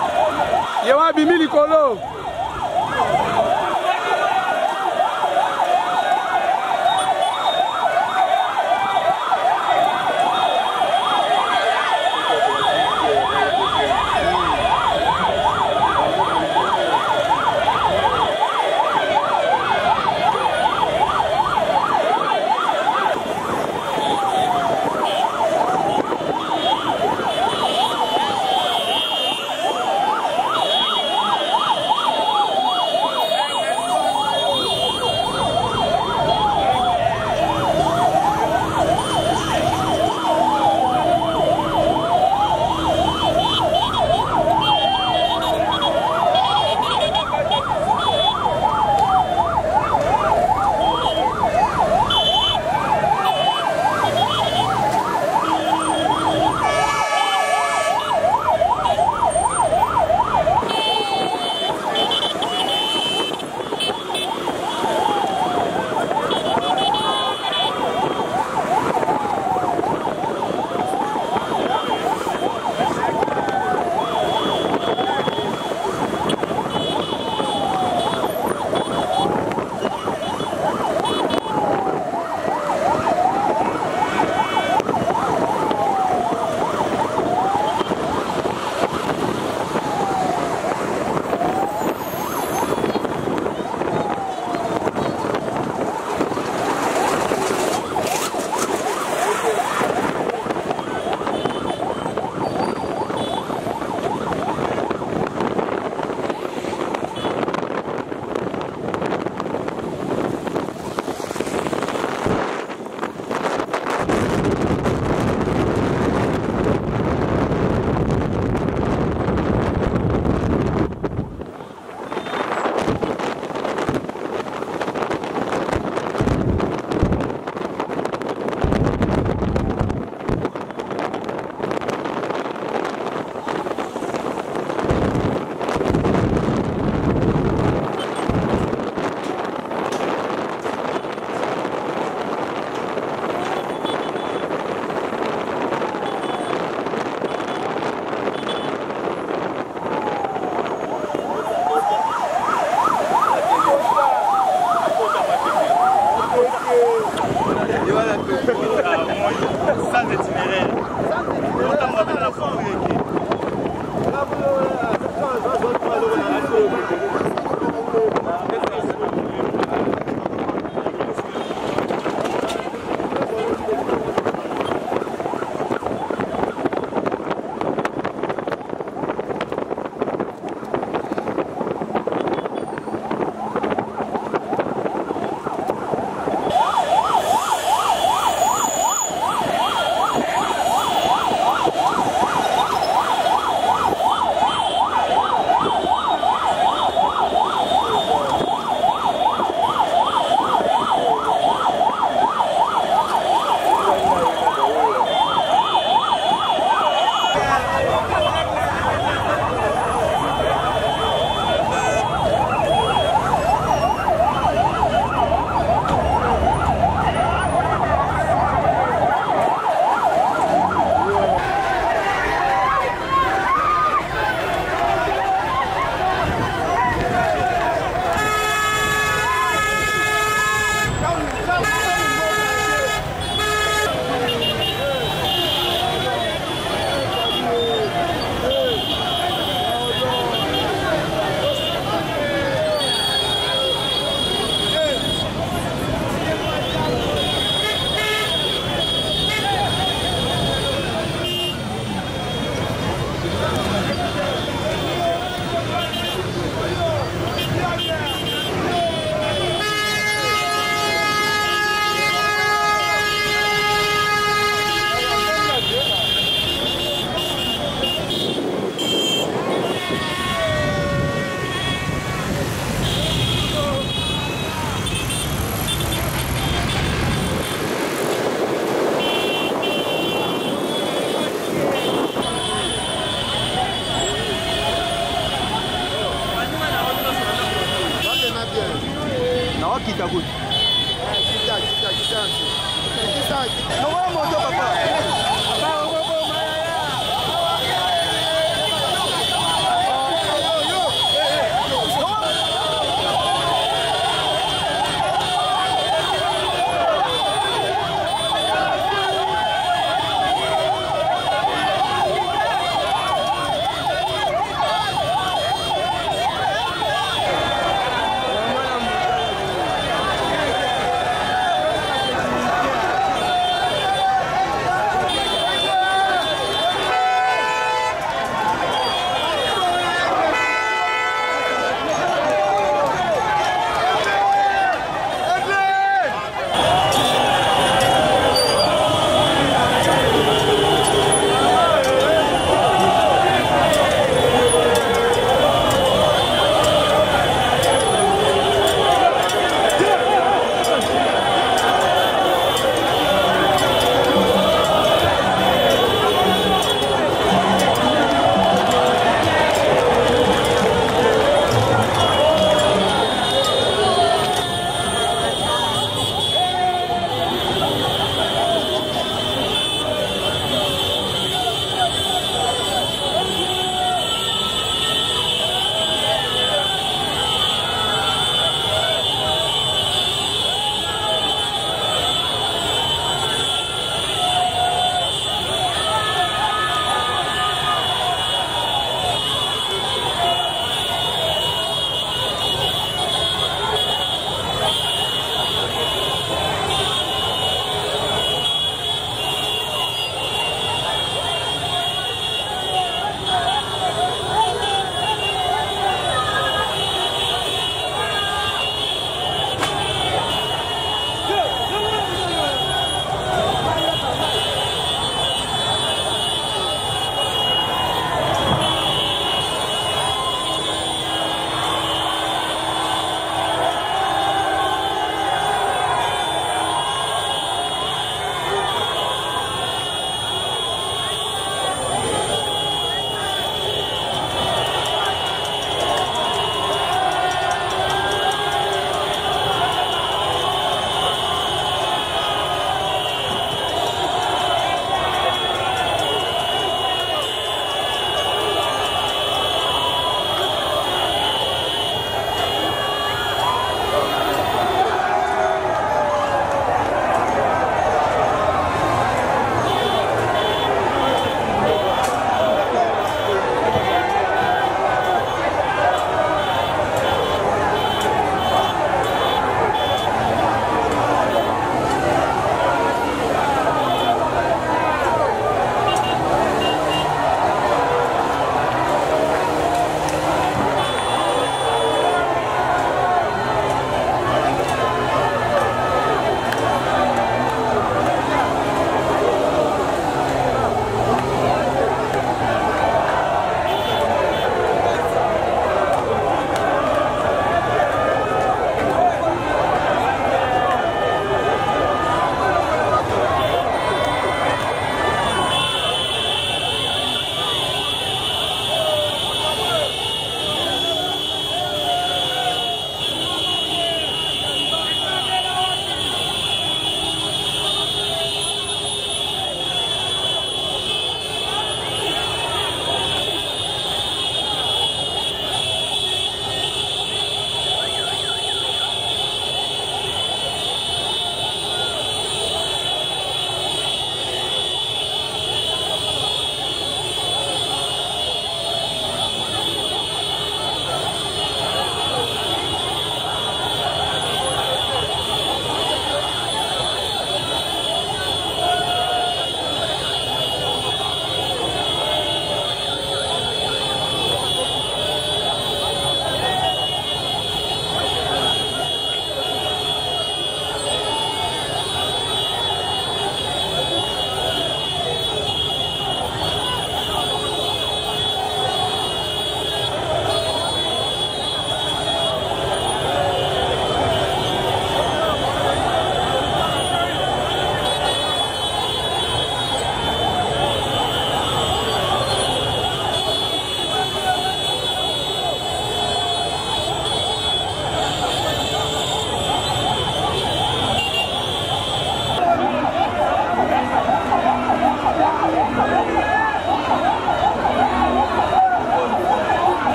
Yewa bimi likolo.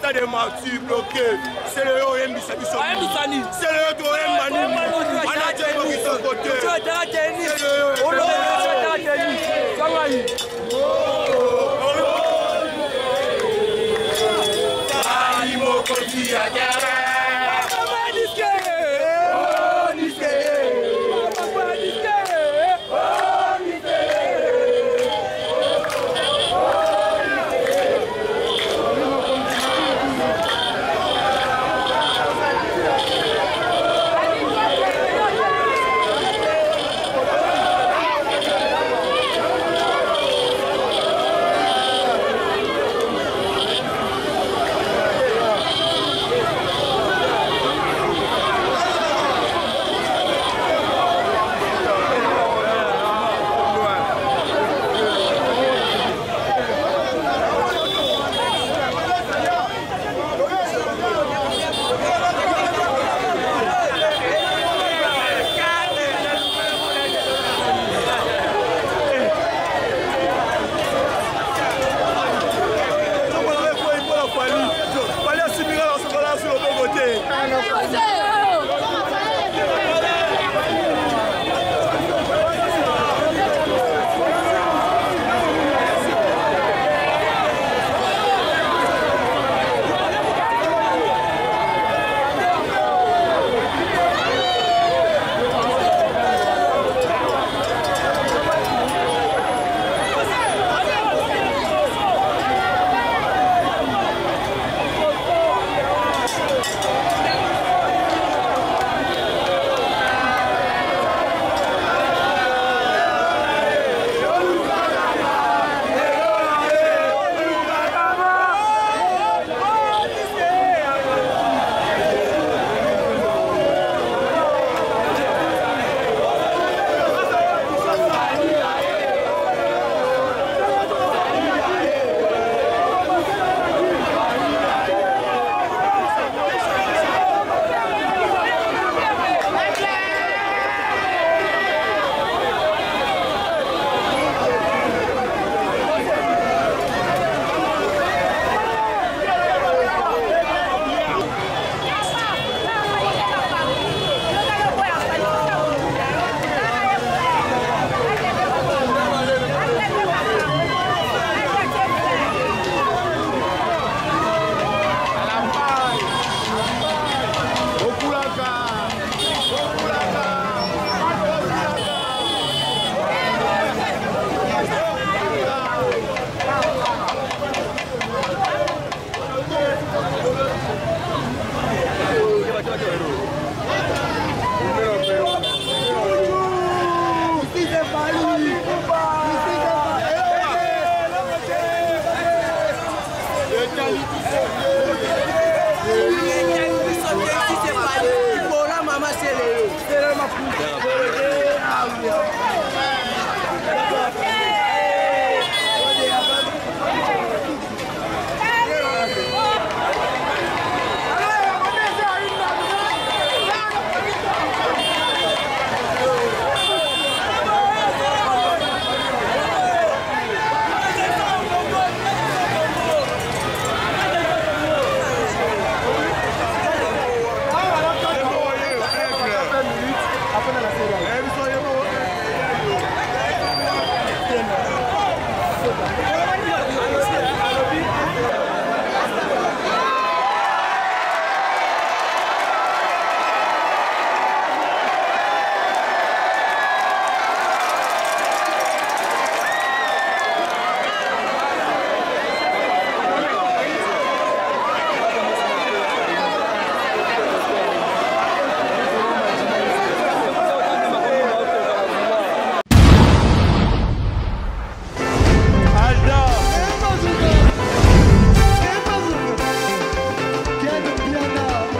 Stade de Martyr bloqué. C'est le haut Mbisani. C'est le haut Mbani. On a déjà qui sont côté.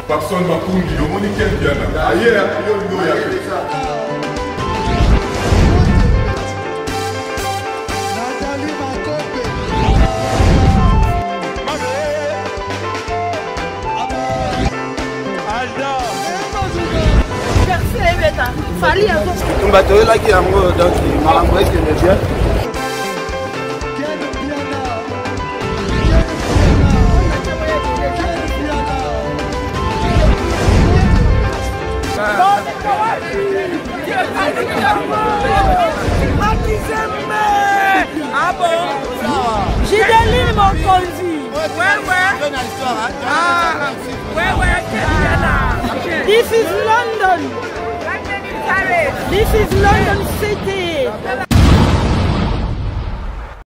Papson Mapungi, omoni quel bien. Aïe, yo ya. Fali avant. On va te là qui a moi donc malambo est bien. mokonzi. This is London. This is London City.